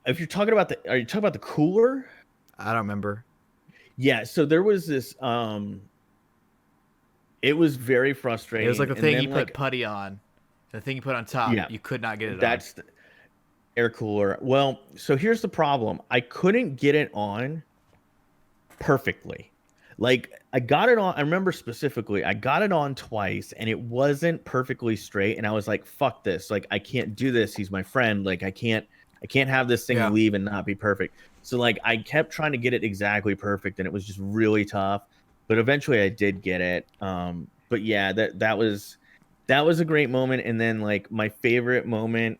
S1: if you're talking about are you talking about the cooler?
S2: I don't remember.
S1: Yeah, so there was this it was very
S2: It was like
S1: frustrating
S2: the
S1: and
S2: thing you
S1: then
S2: put
S1: like
S2: putty on, the thing you put on top.
S1: yeah,
S2: You could not get it on.
S1: that's the air cooler. Well, so here's the problem. I couldn't get it on perfectly. Like I got it on, I remember specifically, I got it on twice and it wasn't perfectly straight and I was like, fuck this. Like I can't do this. He's my friend. Like I can't have this thing
S2: Yeah.
S1: leave and not be perfect. So like I kept trying to get it exactly perfect and it was just really tough. But eventually I did get it. But yeah, that was a great moment. And then like my favorite moment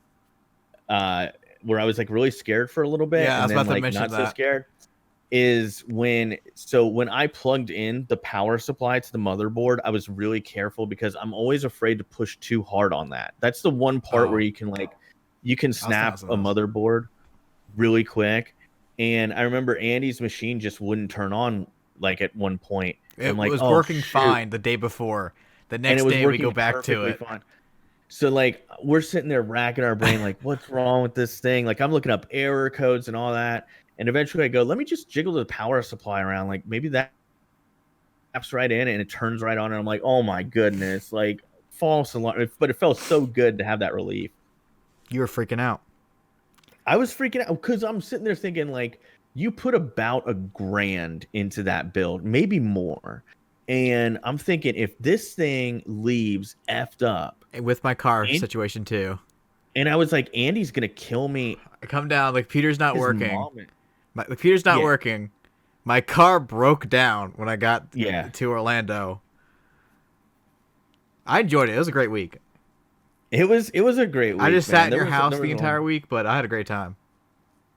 S1: uh where I was like really scared for a little bit
S2: Yeah, I
S1: and
S2: was
S1: then
S2: about to
S1: like
S2: mention
S1: not so
S2: that.
S1: scared is when I plugged in the power supply to the motherboard, I was really careful because I'm always afraid to push too hard on that. That's the one part where
S2: Oh,
S1: you can
S2: I was thinking
S1: snap
S2: something
S1: a
S2: else.
S1: motherboard really quick. And I remember Andy's machine just wouldn't turn on like at one point. And I'm
S2: It
S1: like,
S2: was
S1: "Oh
S2: working
S1: shoot."
S2: fine the day before. The
S1: And it
S2: next
S1: was
S2: day we go
S1: working
S2: back to
S1: perfectly
S2: it.
S1: fine. So like we're sitting there racking our brain, like, what's wrong with this thing? Like I'm looking up error codes and all that. And eventually I go, let me just jiggle the power supply around. Like maybe that taps right in and it turns right on. And I'm like, oh my goodness, like false alarm. But it felt so good to have that relief.
S2: You were freaking out.
S1: I was freaking out because I'm sitting there thinking, like, you put about $1,000 into that build, maybe more. And I'm thinking, if this thing leaves effed up,
S2: And with my car
S1: and,
S2: situation too.
S1: and I was like, Andy's gonna kill me.
S2: I come down, the computer's not
S1: His
S2: working.
S1: mom,
S2: The computer's not
S1: yeah,
S2: working. My car broke down when I got
S1: yeah.
S2: to Orlando. I enjoyed it. It was a great week.
S1: It was a great
S2: I
S1: week,
S2: just sat
S1: man.
S2: in
S1: There
S2: your
S1: was
S2: house
S1: there
S2: the
S1: was
S2: entire
S1: a
S2: week, but I had a great time.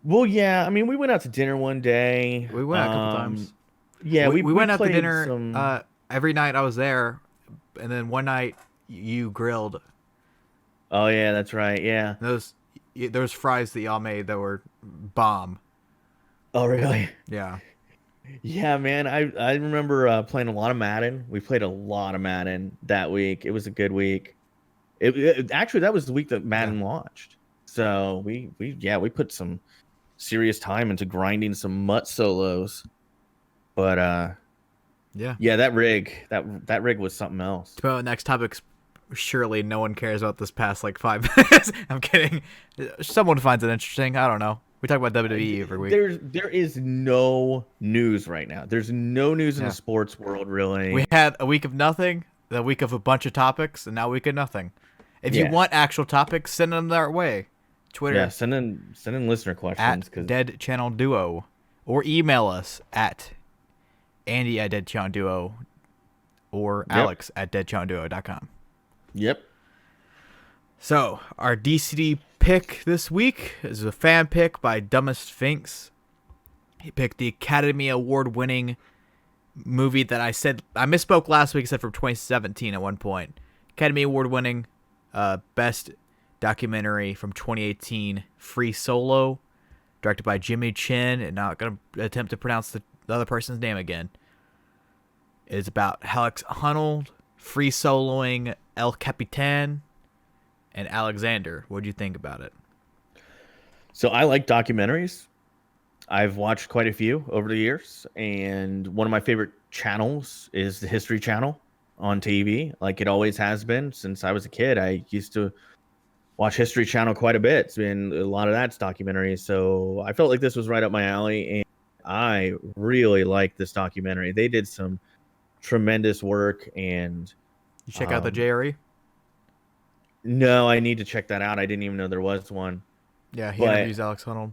S1: well, yeah. I mean, we went out to dinner one day.
S2: We went out a couple times.
S1: Yeah, we
S2: We
S1: we
S2: went out to
S1: played
S2: dinner
S1: some.
S2: every night I was there, and then one night you grilled
S1: Oh yeah, that's right. Yeah.
S2: those. There was fries that y'all made that were bomb.
S1: Oh really?
S2: Yeah.
S1: Yeah, man. I remember playing a lot of Madden. We played a lot of Madden that week. It was a good week. Actually that was the week that
S2: Yeah.
S1: Madden launched. So we put some serious time into grinding some mutt solos. But
S2: Yeah.
S1: yeah, that rig was something else.
S2: Well, next topic. Surely no one cares about this past like 5 minutes. I'm kidding. Someone finds it interesting. I don't know. We talk about WWE every week.
S1: There is no news right now. There's no news in the
S2: Yeah.
S1: sports world
S2: We
S1: really.
S2: had a week of nothing, the week of a bunch of topics, and now a week of nothing. If you
S1: Yeah.
S2: want actual topics, send them our way.
S1: Yeah,
S2: Twitter
S1: send in listener questions
S2: at
S1: because
S2: Dead Channel Duo, or email us at Andy at Dead Channel Duo, or
S1: Yep.
S2: Alex at deadchonduo.com.
S1: Yep.
S2: So, our DCD pick this week is a fan pick by Dumbest Finks. He picked the Academy Award winning movie that I misspoke last week. I said from 2017 at one point. Academy Award winning best documentary from 2018, Free Solo, directed by Jimmy Chin, and not going to attempt to pronounce the other person's name again. It is about Alex Honnold free soloing El Capitan and Alexander. What do you think about it?
S1: So I like documentaries. I've watched quite a few over the years, and one of my favorite channels is the History Channel on TV. Like it always has been since I was a kid. I used to watch History Channel quite a bit, and a lot of that's documentaries. So I felt like this was right up my alley, and I really liked this documentary. They did some tremendous work, and
S2: You check out the JRE?
S1: no, I need to check that out. I didn't even know there was one.
S2: Yeah, he
S1: But
S2: interviews Alex Honnold.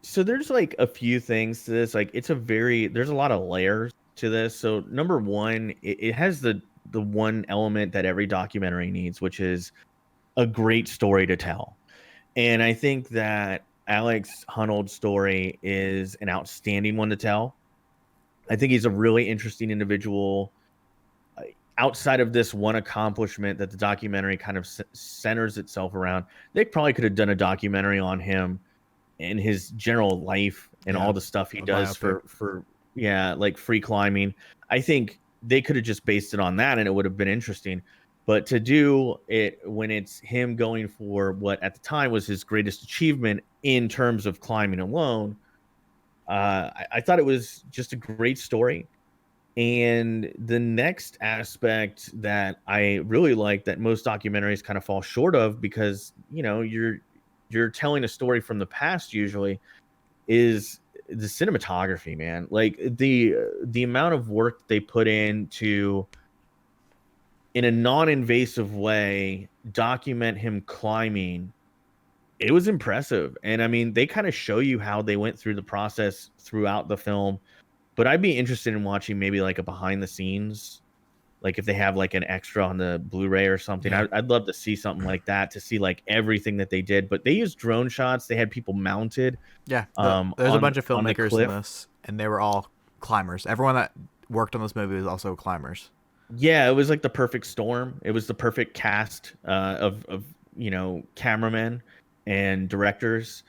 S1: so there's like a few things to this. Like there's a lot of layers to this. So number one, it has the one element that every documentary needs, which is a great story to tell. And I think that Alex Honnold's story is an outstanding one to tell. I think he's a really interesting individual. Outside of this one accomplishment that the documentary kind of centers itself around, they probably could have done a documentary on him and his general life and all the stuff he does for like free climbing. I think they could have just based it on that and it would have been interesting. But to do it when it's him going for what at the time was his greatest achievement in terms of climbing alone, I thought it was just a great story. And the next aspect that I really like that most documentaries kind of fall short of, because you're telling a story from the past usually, is the cinematography, man. Like the amount of work they put into, in a non-invasive way, document him climbing. It was impressive. And I mean, they kind of show you how they went through the process throughout the film. But I'd be interested in watching maybe like a behind the scenes, like if they have like an extra on the Blu-ray or something.
S2: Yeah.
S1: I'd love to see something like that, to see like everything that they did. But they used drone shots. They had people mounted.
S2: Yeah, there's a bunch of
S1: on the
S2: filmmakers in
S1: cliff.
S2: this, and they were all climbers. Everyone that worked on this movie was also climbers.
S1: Yeah, it was like the perfect storm. It was the perfect cast of cameramen and directors.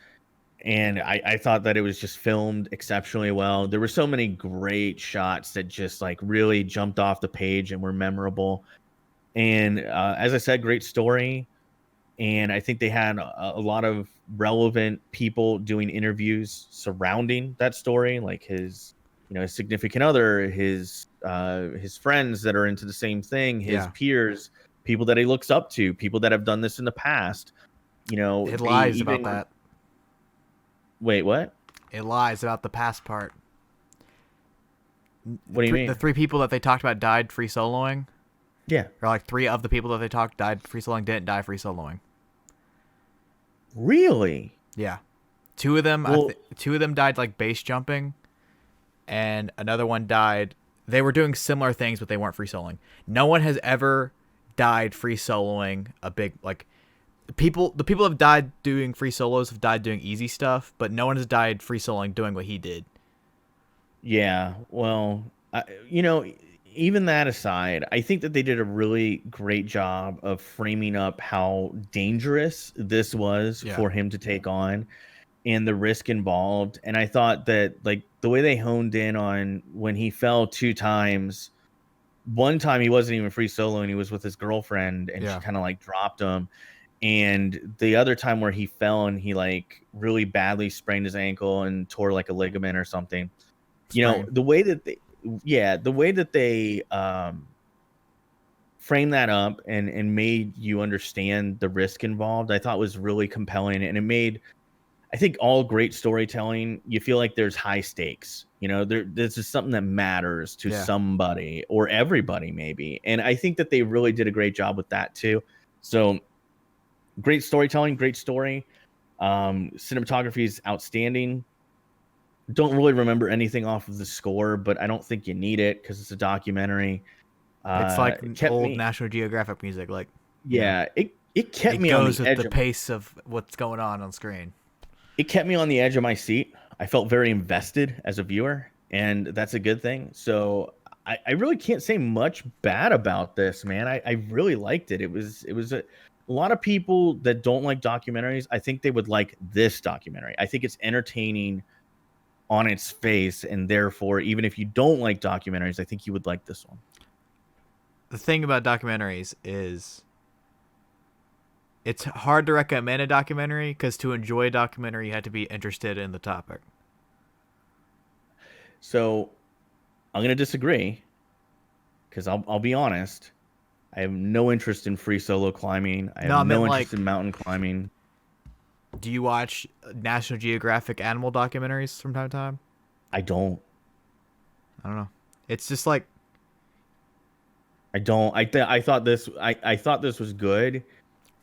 S1: And I thought that it was just filmed exceptionally well. There were so many great shots that just like really jumped off the page and were memorable. And as I said, great story. And I think they had a lot of relevant people doing interviews surrounding that story, like his significant other, his friends that are into the same thing, his peers, people that he looks up to, people that have done this in the past.
S2: It
S1: They
S2: lies
S1: even
S2: about that.
S1: Wait, what?
S2: It lies about the past part.
S1: What do you mean?
S2: The three people that they talked about died free soloing.
S1: Yeah.
S2: Or like three of the people that they talked died free soloing, didn't die free soloing.
S1: Really?
S2: Yeah. Two of them
S1: Well,
S2: two of them died like base jumping, and another one died. They were doing similar things, but they weren't free soloing. No one has ever died free soloing a big like the people have died doing free solos have died doing easy stuff, but no one has died free soloing doing what he did.
S1: yeah. Well, even that aside, I think that they did a really great job of framing up how dangerous this was for him to take on and the risk involved. And I thought that like the way they honed in on when he fell two times, one time he wasn't even free soloing, he was with his girlfriend and she kind of like dropped him. And the other time where he fell and he like really badly sprained his ankle and tore like a ligament or something. The way that they framed that up and made you understand the risk involved, I thought was really compelling. And it made, I think, all great storytelling, you feel like there's high stakes. This is something that matters to somebody or everybody maybe. And I think that they really did a great job with that too. So great storytelling, great story. Cinematography is outstanding. Don't really remember anything off of the score, but I don't think you need it because it's a documentary.
S2: It's like
S1: It kept
S2: old
S1: me,
S2: National Geographic music. Like,
S1: yeah, it kept
S2: it
S1: me on
S2: goes
S1: the
S2: with
S1: edge
S2: the
S1: of
S2: pace of what's going on screen.
S1: it kept me on the edge of my seat. I felt very invested as a viewer, and that's a good thing. So I really can't say much bad about this, man. I really liked it. A lot of people that don't like documentaries, I think they would like this documentary. I think it's entertaining on its face, and therefore, even if you don't like documentaries, I think you would like this one.
S2: The thing about documentaries is it's hard to recommend a documentary because to enjoy a documentary, you have to be interested in the topic.
S1: So I'm gonna disagree because I'll be honest. I have no interest in free solo climbing. I have
S2: No, I meant
S1: no interest
S2: like,
S1: in mountain climbing.
S2: do you watch National Geographic animal documentaries from time to time?
S1: I don't.
S2: I don't know. It's just like,
S1: I don't. I thought this was good,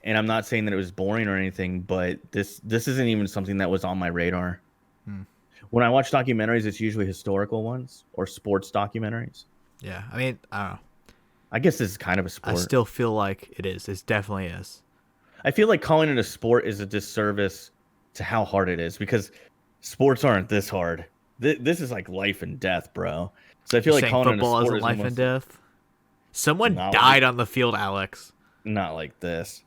S1: and I'm not saying that it was boring or anything, but this isn't even something that was on my radar.
S2: hmm,
S1: When I watch documentaries, it's usually historical ones or sports documentaries.
S2: yeah. I mean, I don't know.
S1: I guess this is kind of a
S2: I
S1: sport.
S2: still feel like it is. It definitely is.
S1: I feel like calling it a sport is a disservice to how hard it is because sports aren't this hard. This is like life and death, bro. So I
S2: You're
S1: feel like
S2: saying
S1: calling it a
S2: football
S1: sport
S2: isn't
S1: is
S2: life and
S1: almost
S2: death? Someone
S1: not like
S2: died on the field, Alex.
S1: not like this.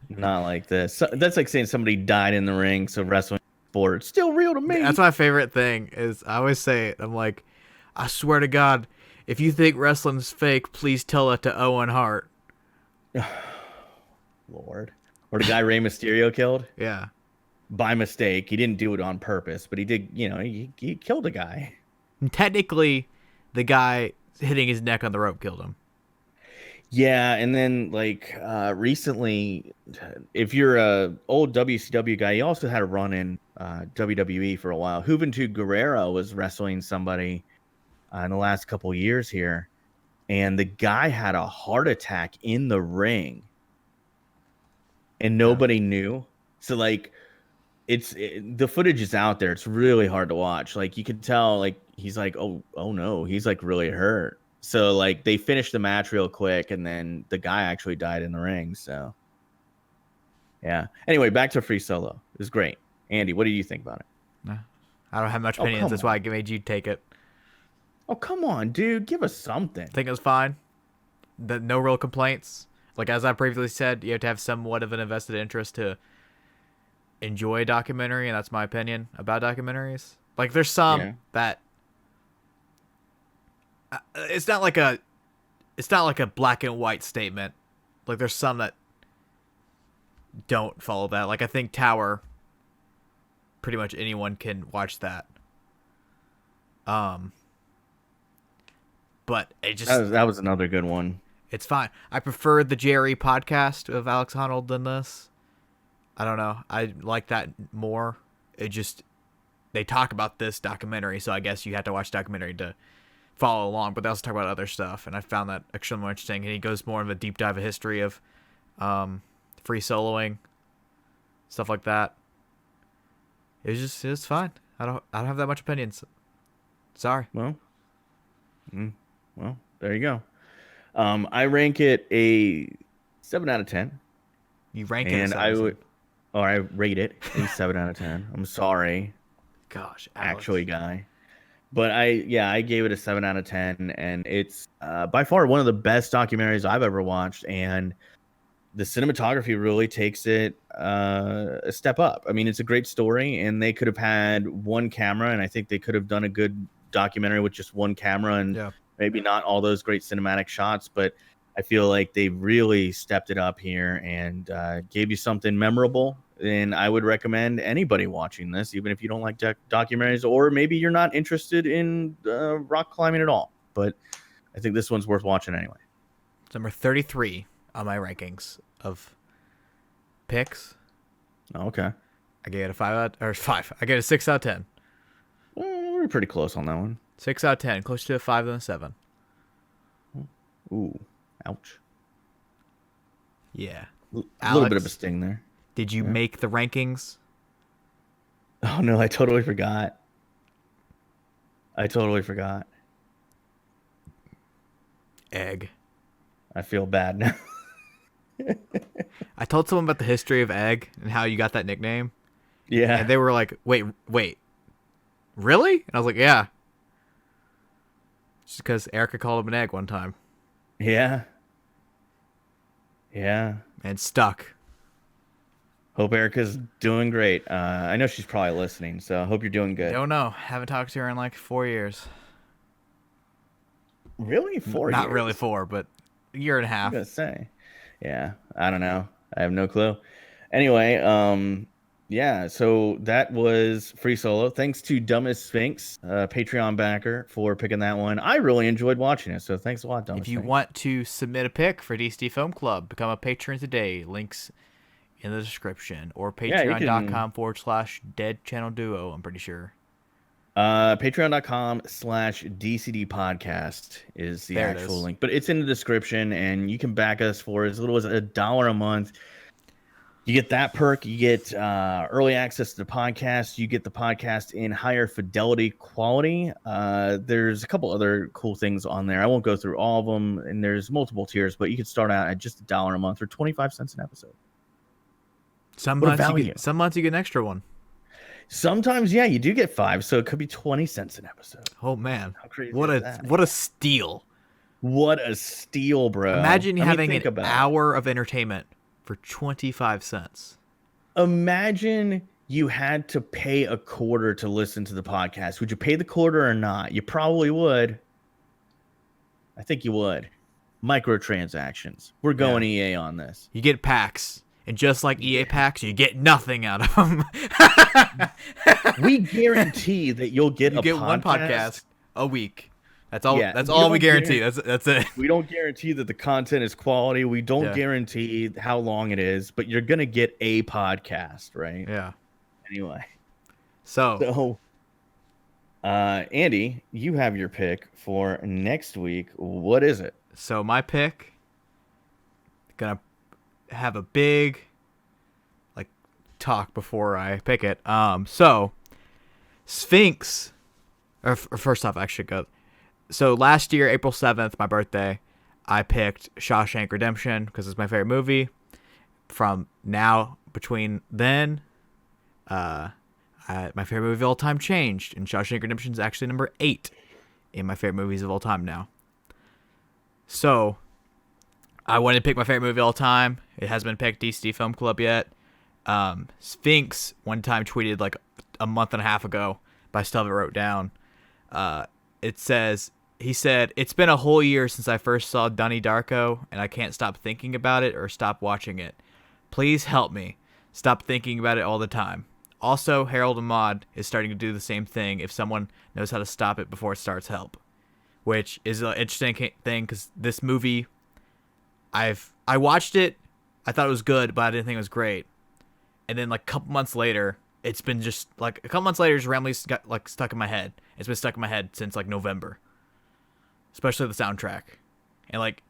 S1: Not like this. That's like saying somebody died in the ring, so wrestling sport still real to
S2: That's
S1: me.
S2: my favorite thing. Is I always say it. I'm like, I swear to God, if you think wrestling's fake, please tell it to Owen Hart.
S1: Lord. Or the guy Rey Mysterio killed
S2: Yeah.
S1: by mistake. He didn't do it on purpose, but he did, he killed a guy.
S2: And technically, the guy hitting his neck on the rope killed him.
S1: Yeah, and then like recently, if you're a old WCW guy, he also had a run in WWE for a while. Juventud Guerrero was wrestling somebody in the last couple years here, and the guy had a heart attack in the ring, and
S2: Yeah.
S1: nobody knew. So like, the footage is out there. It's really hard to watch. Like you can tell, like he's like, oh no, he's like really hurt. So like they finished the match real quick, and then the guy actually died in the ring. So yeah. Anyway, back to free solo. It was great. Andy, what do you think about it?
S2: Nah. I don't have much
S1: Oh
S2: opinions.
S1: come
S2: That's why
S1: on.
S2: I made you take it.
S1: Oh come on, dude. Give us something.
S2: I think it was fine. No real complaints. Like as I previously said, you have to have somewhat of an invested interest to enjoy a documentary, and that's my opinion about documentaries. Like there's some
S1: Yeah.
S2: that it's not like a black and white statement. Like there's some that don't follow that. Like I think Tower, pretty much anyone can watch that. Um, but
S1: That was another good one.
S2: it's fine. I prefer the Jerry podcast of Alex Honnold than this. I don't know. I like that more. It just they talk about this documentary, so I guess you have to watch the documentary to follow along. But they also talk about other stuff, and I found that actually more interesting. And he goes more of a deep dive of history of free soloing, stuff like that. It's fine. I don't have that much opinions. Sorry.
S1: Well, well, there you go. I rank it a 7 out of 10,
S2: You rank it
S1: and
S2: as seven.
S1: I rate it a 7 out of 10. I'm sorry,
S2: Gosh,
S1: actually,
S2: Alex.
S1: guy. But I gave it a 7 out of 10, and it's by far one of the best documentaries I've ever watched, and the cinematography really takes it a step up. I mean, it's a great story, and they could have had one camera, and I think they could have done a good documentary with just one camera, and
S2: Yeah.
S1: maybe not all those great cinematic shots, but I feel like they really stepped it up here and gave you something memorable. And I would recommend anybody watching this, even if you don't like documentaries, or maybe you're not interested in rock climbing at all. But I think this one's worth watching anyway.
S2: It's number 33 on my rankings of picks.
S1: Okay.
S2: I gave it a 5 out or 5. I gave it a 6 out of 10.
S1: Well, we're pretty close on that one.
S2: 6 out of 10, closer to a 5 than a 7.
S1: Ooh, ouch.
S2: Yeah.
S1: A little bit of a
S2: Alex,
S1: sting there.
S2: did you
S1: Yeah.
S2: make the rankings?
S1: Oh no, I totally forgot. I totally forgot.
S2: Egg.
S1: I feel bad now.
S2: I told someone about the history of Egg and how you got that nickname, and
S1: Yeah.
S2: they were like, wait, really? And I was like, yeah. Just because Erica called him an egg one time.
S1: Yeah. Yeah.
S2: And stuck.
S1: Hope Erica's doing great. I know she's probably listening, so I hope you're doing good.
S2: Don't know. Haven't talked to her in like 4 years.
S1: Really? 4 years?
S2: Not really 4, but a year and a
S1: I'm
S2: half.
S1: gonna say. Yeah. I don't know. I have no clue. Anyway, yeah, so that was Free Solo. Thanks to Dumbest Sphinx, Patreon backer, for picking that one. I really enjoyed watching it, so thanks a lot,
S2: If
S1: Dumbest
S2: you
S1: Sphinx.
S2: want to submit a pick for DCD Film Club, become a patron today. Links in the description. Or
S1: Yeah, you can
S2: patreon.com/Dead Channel Duo, I'm pretty sure.
S1: Patreon.com/DCD podcast is the
S2: There it
S1: actual
S2: is.
S1: link, but it's in the description, and you can back us for as little as $1 a month. You get that perk. You get early access to the podcast. You get the podcast in higher fidelity quality. There's a couple other cool things on there. I won't go through all of them, and there's multiple tiers, but you can start out at just $1 a month or 25 cents an episode.
S2: Some
S1: What a
S2: months
S1: value.
S2: some months you get an extra one.
S1: Sometimes, yeah, you do get 5, so it could be 20 cents an episode.
S2: Oh man.
S1: How crazy
S2: What
S1: is
S2: a
S1: that?
S2: what a steal.
S1: What a steal, bro.
S2: Imagine
S1: I mean,
S2: having
S1: think
S2: an
S1: about it.
S2: hour of entertainment for 25 cents.
S1: Imagine you had to pay a quarter to listen to the podcast. Would you pay the quarter or not? You probably would. I think you would. Microtransactions. We're going EA on this.
S2: You get packs. And just like EA packs, you get nothing out of them.
S1: We guarantee that you'll get
S2: You get one podcast a week. That's all.
S1: Yeah,
S2: that's
S1: we
S2: all we
S1: don't
S2: guarantee. That's it.
S1: We don't guarantee that the content is quality. We don't
S2: Yeah.
S1: guarantee how long it is, but you're gonna get a podcast, right?
S2: Yeah.
S1: Anyway.
S2: So
S1: Andy, you have your pick for next week. What is it?
S2: so my pick, gonna have a big like talk before I pick it. So Sphinx, or first off, I should go. So last year, April 7th, my birthday, I picked Shawshank Redemption because it's my favorite movie. From now, between then, my favorite movie of all time changed, and Shawshank Redemption is actually number 8 in my favorite movies of all time now. So, I wanted to pick my favorite movie of all time. It hasn't been picked DCD Film Club yet. Sphinx one time tweeted like a month and a half ago, but I still have it wrote down. He said, "It's been a whole year since I first saw Donnie Darko, and I can't stop thinking about it or stop watching it. Please help me. Stop thinking about it all the time. Also, Harold and Maude is starting to do the same thing. If someone knows how to stop it before it starts, help." Which is an interesting thing because this movie, I watched it, I thought it was good, but I didn't think it was great. And then like a couple months later, it's been just like a couple months later, it's randomly got like stuck in my head. It's been stuck in my head since like November, especially the soundtrack, and like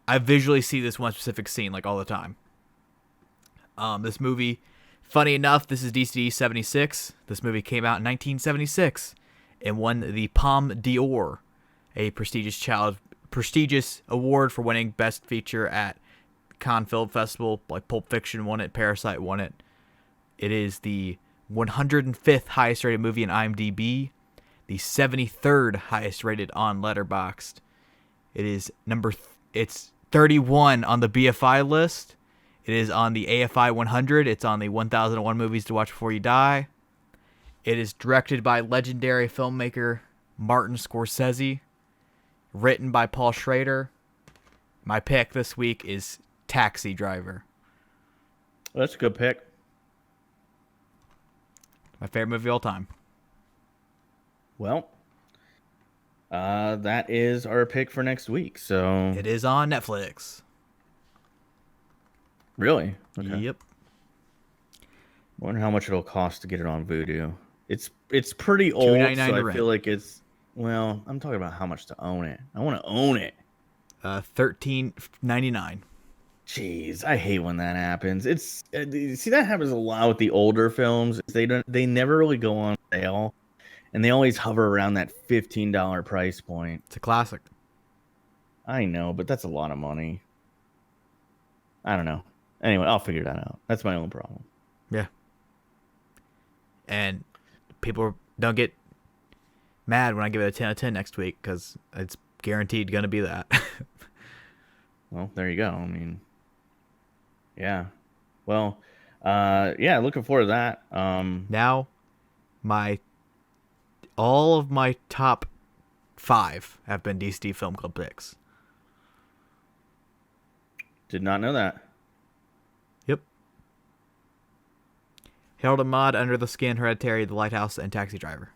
S2: I visually see this one specific scene like all the time. This movie, funny enough, this is DCD 76. This movie came out in 1976 and won the Palme d'Or, a prestigious award for winning Best Feature at Cannes Film Festival. Like Pulp Fiction won it, Parasite won it. It is the 105th highest rated movie in IMDb, the 73rd highest rated on Letterboxd. It is it's 31 on the BFI list. It is on the AFI 100. It's on the 1001 movies to watch before you die. It is directed by legendary filmmaker Martin Scorsese, written by Paul Schrader. My pick this week is Taxi Driver.
S1: That's a good pick.
S2: My favorite movie of all time.
S1: Well, that is our pick for next week. So
S2: It is on Netflix.
S1: really, okay.
S2: Yep.
S1: Wonder how much it'll cost to get it on Vudu. It's pretty old, so
S2: $2.99 to
S1: I
S2: rent.
S1: feel like it's. Well, I'm talking about how much to own it. I want to own it.
S2: $13.99.
S1: Jeez, I hate when that happens. It's see that happens a lot with the older films. They never really go on sale, and they always hover around that $15 price point.
S2: It's a classic.
S1: I know, but that's a lot of money. I don't know. Anyway, I'll figure that out. That's my own problem.
S2: Yeah. And people don't get mad when I give it a 10 out of 10 next week because it's guaranteed going to be that.
S1: Well, there you go. I mean, yeah. Well, yeah, looking forward to that.
S2: Now, my all of my top 5 have been DCD Film Club picks.
S1: Did not know that.
S2: Yep. Harold and Maude, Under the Skin, Hereditary, The Lighthouse, and Taxi Driver.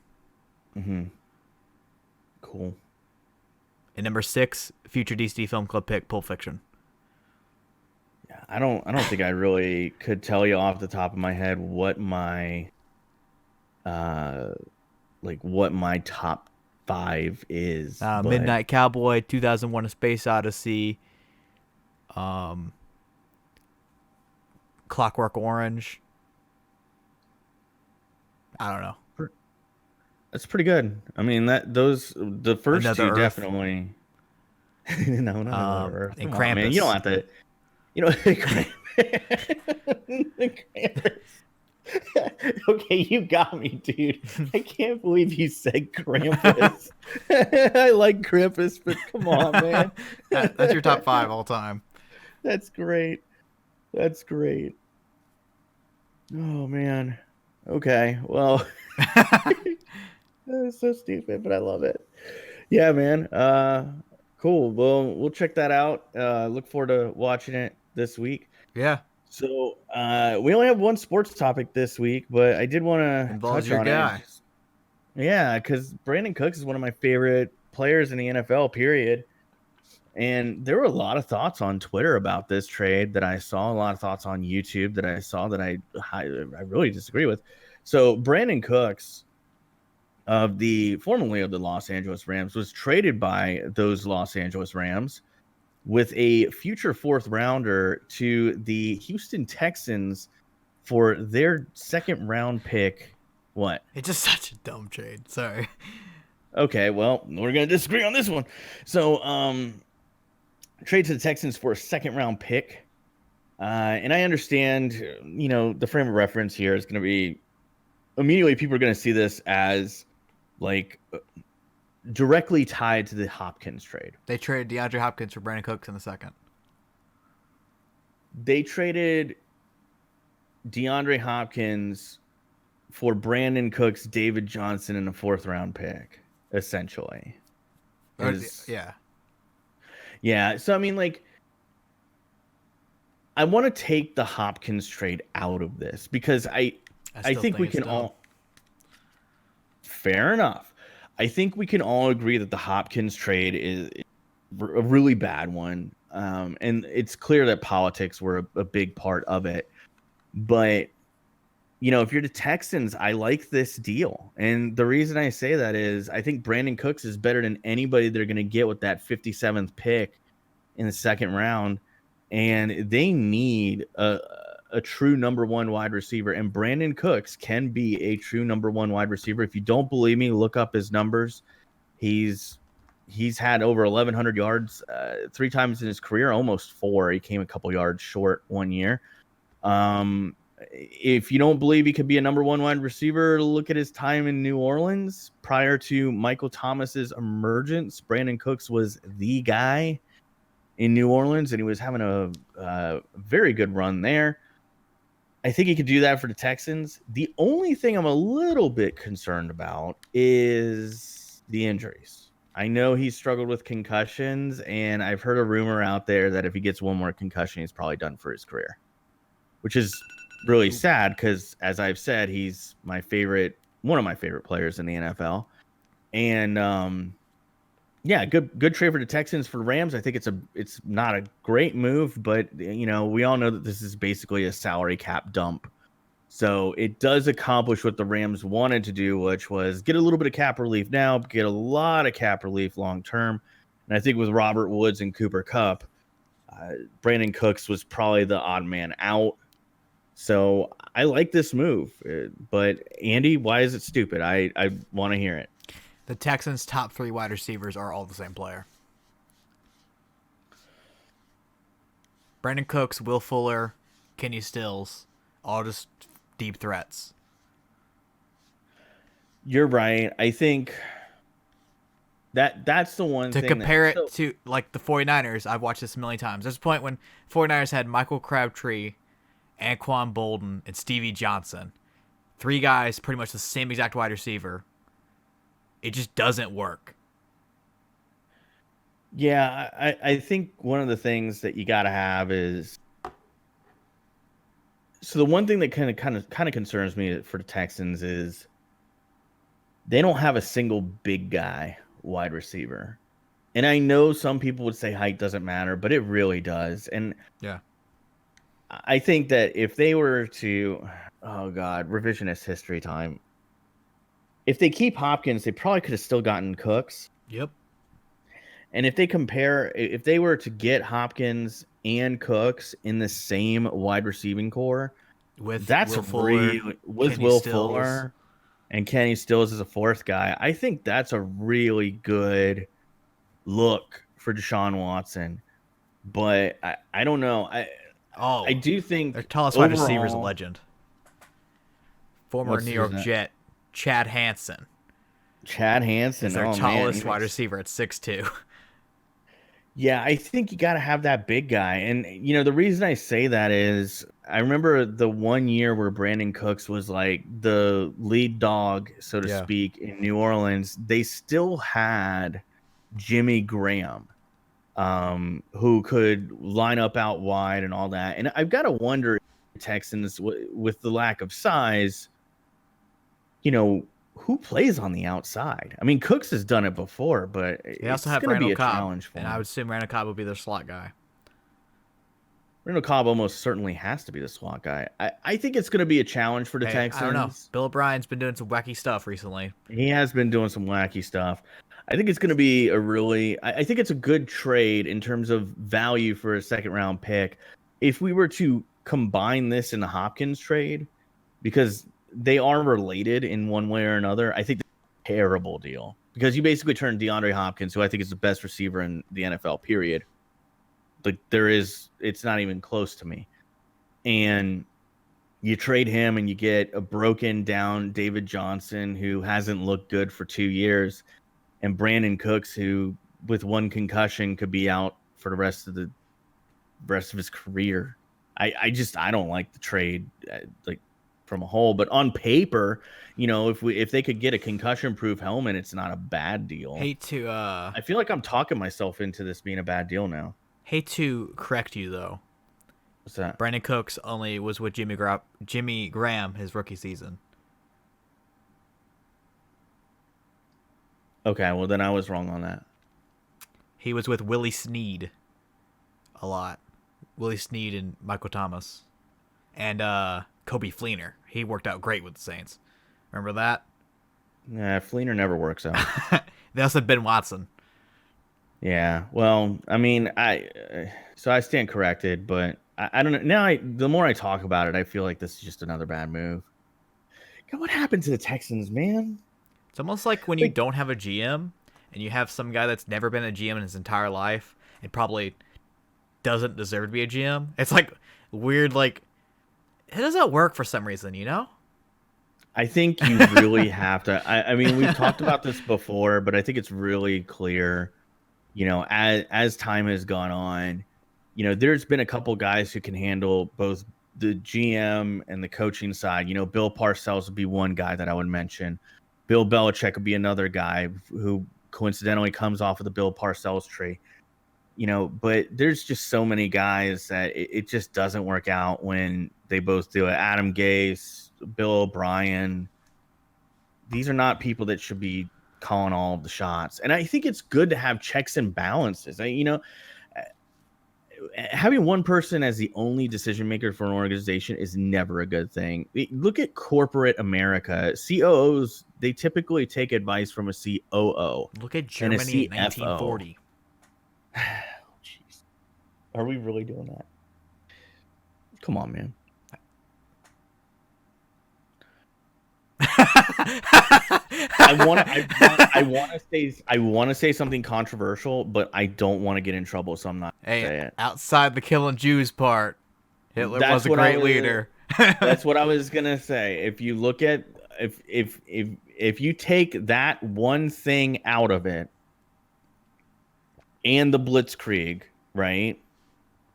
S1: Mm-hmm. Cool.
S2: And number 6, future DCD Film Club pick, Pulp Fiction.
S1: Yeah, I don't think I really could tell you off the top of my head what my what my top 5 is, but
S2: Midnight Cowboy, 2001: A Space Odyssey, Clockwork Orange. I don't know.
S1: that's pretty good. I mean, the first
S2: Another
S1: two
S2: Earth.
S1: definitely. No, not Another Earth.
S2: And
S1: Come on, man. You don't have to. You know, Krampus. Okay, you got me, dude. I can't believe you said Krampus. I like Krampus, but come on, man.
S2: That's your top 5 all time.
S1: That's great. That's great. Oh man. Okay. Well, that's so stupid, but I love it. Yeah, man. Cool. Well, we'll check that out. Look forward to watching it this week.
S2: Yeah.
S1: So, we only have one sports topic this week, but I did want to
S2: Involves
S1: touch
S2: your
S1: on
S2: guy.
S1: it. Yeah, because Brandin Cooks is one of my favorite players in the NFL, period. And there were a lot of thoughts on Twitter about this trade that I saw, a lot of thoughts on YouTube that I saw that I really disagree with. So, Brandin Cooks formerly of the Los Angeles Rams was traded by those Los Angeles Rams with a future 4th rounder to the Houston Texans for their 2nd round pick. What?
S2: It's just such a dumb trade. Sorry.
S1: Okay, well, we're going to disagree on this one. So, trade to the Texans for a 2nd round pick. And I understand, the frame of reference here is going to be immediately people are going to see this as like directly tied to the Hopkins trade.
S2: They traded DeAndre Hopkins for Brandin Cooks in the 2nd.
S1: They traded DeAndre Hopkins for Brandin Cooks, David Johnson, and a 4th round pick, essentially.
S2: Yeah.
S1: Yeah. So, I mean, I want to take the Hopkins trade out of this because I think we can all. Fair enough. I think we can all agree that the Hopkins trade is a really bad one. And it's clear that politics were a big part of it. But, if you're the Texans, I like this deal. And the reason I say that is I think Brandin Cooks is better than anybody they're going to get with that 57th pick in the 2nd round. And they need a true number 1 wide receiver, and Brandin Cooks can be a true number 1 wide receiver. If you don't believe me, look up his numbers. He's had over 1,100 yards 3 times in his career, almost 4. He came a couple yards short one year. If you don't believe he could be a number 1 wide receiver, look at his time in New Orleans. Prior to Michael Thomas's emergence, Brandin Cooks was the guy in New Orleans, and he was having a very good run there. I think he could do that for the Texans. The only thing I'm a little bit concerned about is the injuries. I know he struggled with concussions, and I've heard a rumor out there that if he gets one more concussion, he's probably done for his career, which is really sad because, as I've said, he's one of my favorite players in the NFL. And yeah, good trade for the Texans. For Rams, I think it's not a great move, but we all know that this is basically a salary cap dump. So it does accomplish what the Rams wanted to do, which was get a little bit of cap relief now, get a lot of cap relief long term. And I think with Robert Woods and Cooper Kupp, Brandin Cooks was probably the odd man out. So I like this move. But Andy, why is it stupid? I want to hear it.
S2: The Texans' top 3 wide receivers are all the same player. Brandin Cooks, Will Fuller, Kenny Stills, all just deep threats.
S1: You're right. I think that's the one
S2: To
S1: thing that
S2: compare it to like the 49ers, I've watched this a million times. There's a point when 49ers had Michael Crabtree, Anquan Bolden, and Stevie Johnson. 3 guys, pretty much the same exact wide receiver. It just doesn't work.
S1: Yeah, I think one of the things that you got to have is, so the one thing that kind of concerns me for the Texans is they don't have a single big guy wide receiver. And I know some people would say height doesn't matter, but it really does. And
S2: Yeah.
S1: I think that if they were to, oh God, revisionist history time. If they keep Hopkins, they probably could have still gotten Cooks.
S2: Yep.
S1: And if they were to get Hopkins and Cooks in the same wide receiving core,
S2: With
S1: that's
S2: Will Fuller,
S1: with
S2: Kenny
S1: Will
S2: Stills.
S1: Fuller and Kenny Stills as a fourth guy. I think that's a really good look for Deshaun Watson. But I don't know. I do
S2: their
S1: think
S2: tallest wide receiver is a
S1: overall,
S2: legend. Former
S1: what's
S2: New
S1: who's
S2: York
S1: that?
S2: Jet, Chad Hansen,
S1: Chad
S2: is
S1: Hansen.
S2: their
S1: Oh man,
S2: tallest wide receiver at 6'2".
S1: yeah, I think you got to have that big guy. And, the reason I say that is I remember the one year where Brandin Cooks was like the lead dog, so to
S2: Yeah.
S1: speak, in New Orleans. They still had Jimmy Graham, who could line up out wide and all that. And I've got to wonder if the Texans, with the lack of size, who plays on the outside? I mean, Cooks has done it before, but
S2: They also
S1: it's
S2: have
S1: going to be
S2: Randall
S1: a
S2: Cobb,
S1: challenge for
S2: and I
S1: him.
S2: would assume Randall Cobb would be their slot guy.
S1: Randall Cobb almost certainly has to be the slot guy. I think it's going to be a challenge for the
S2: Hey, I don't know.
S1: Texans.
S2: Bill O'Brien's been doing some wacky stuff recently.
S1: He has been doing some wacky stuff. I think it's going to be I think it's a good trade in terms of value for a second round pick. If we were to combine this in the Hopkins trade, because they are related in one way or another, I think that's a terrible deal, because you basically turn DeAndre Hopkins, who I think is the best receiver in the NFL, period. Like it's not even close to me. And you trade him and you get a broken down David Johnson who hasn't looked good for 2 years, and Brandin Cooks, who with one concussion could be out for the rest of his career. I don't like the trade, like from a whole, but on paper, if they could get a concussion proof helmet, it's not a bad deal.
S2: Hate to
S1: I feel like I'm talking myself into this being a bad deal now.
S2: hate to correct you though.
S1: What's that?
S2: Brandin Cooks only was with Jimmy Graham his rookie season.
S1: Okay, well then I was wrong on that.
S2: He was with Willie Snead a lot. Willie Snead and Michael Thomas. And Kobe Fleener. He worked out great with the Saints. Remember that?
S1: Yeah, Fleener never works out.
S2: They also had Ben Watson.
S1: Yeah, well, I mean, so I stand corrected, but I don't know. Now, the more I talk about it, I feel like this is just another bad move. God, what happened to the Texans, man?
S2: It's almost like when you
S1: Like,
S2: don't have a GM and you have some guy that's never been a GM in his entire life and probably doesn't deserve to be a GM. It's like weird, like it doesn't work for some reason, you know?
S1: I think you really have to. I mean, we've talked about this before, but I think it's really clear. As time has gone on, there's been a couple guys who can handle both the GM and the coaching side. Bill Parcells would be one guy that I would mention. Bill Belichick would be another guy who coincidentally comes off of the Bill Parcells tree. But there's just so many guys that it just doesn't work out when they both do it. Adam Gase, Bill O'Brien. These are not people that should be calling all of the shots. And I think it's good to have checks and balances. Having one person as the only decision maker for an organization is never a good thing. Look at corporate America. COOs, they typically take advice from a COO.
S2: Look at
S1: And a
S2: Germany in
S1: CFO.
S2: 1940.
S1: Jeez. Are we really doing that? Come on, man. I want to say something controversial, but I don't want to get in trouble, so I'm not gonna
S2: Hey,
S1: say it.
S2: outside the killing Jews part, Hitler was
S1: That's
S2: a
S1: what I
S2: great
S1: was.
S2: leader.
S1: That's what I was gonna say. If you look at if you take that one thing out of it and the Blitzkrieg, right?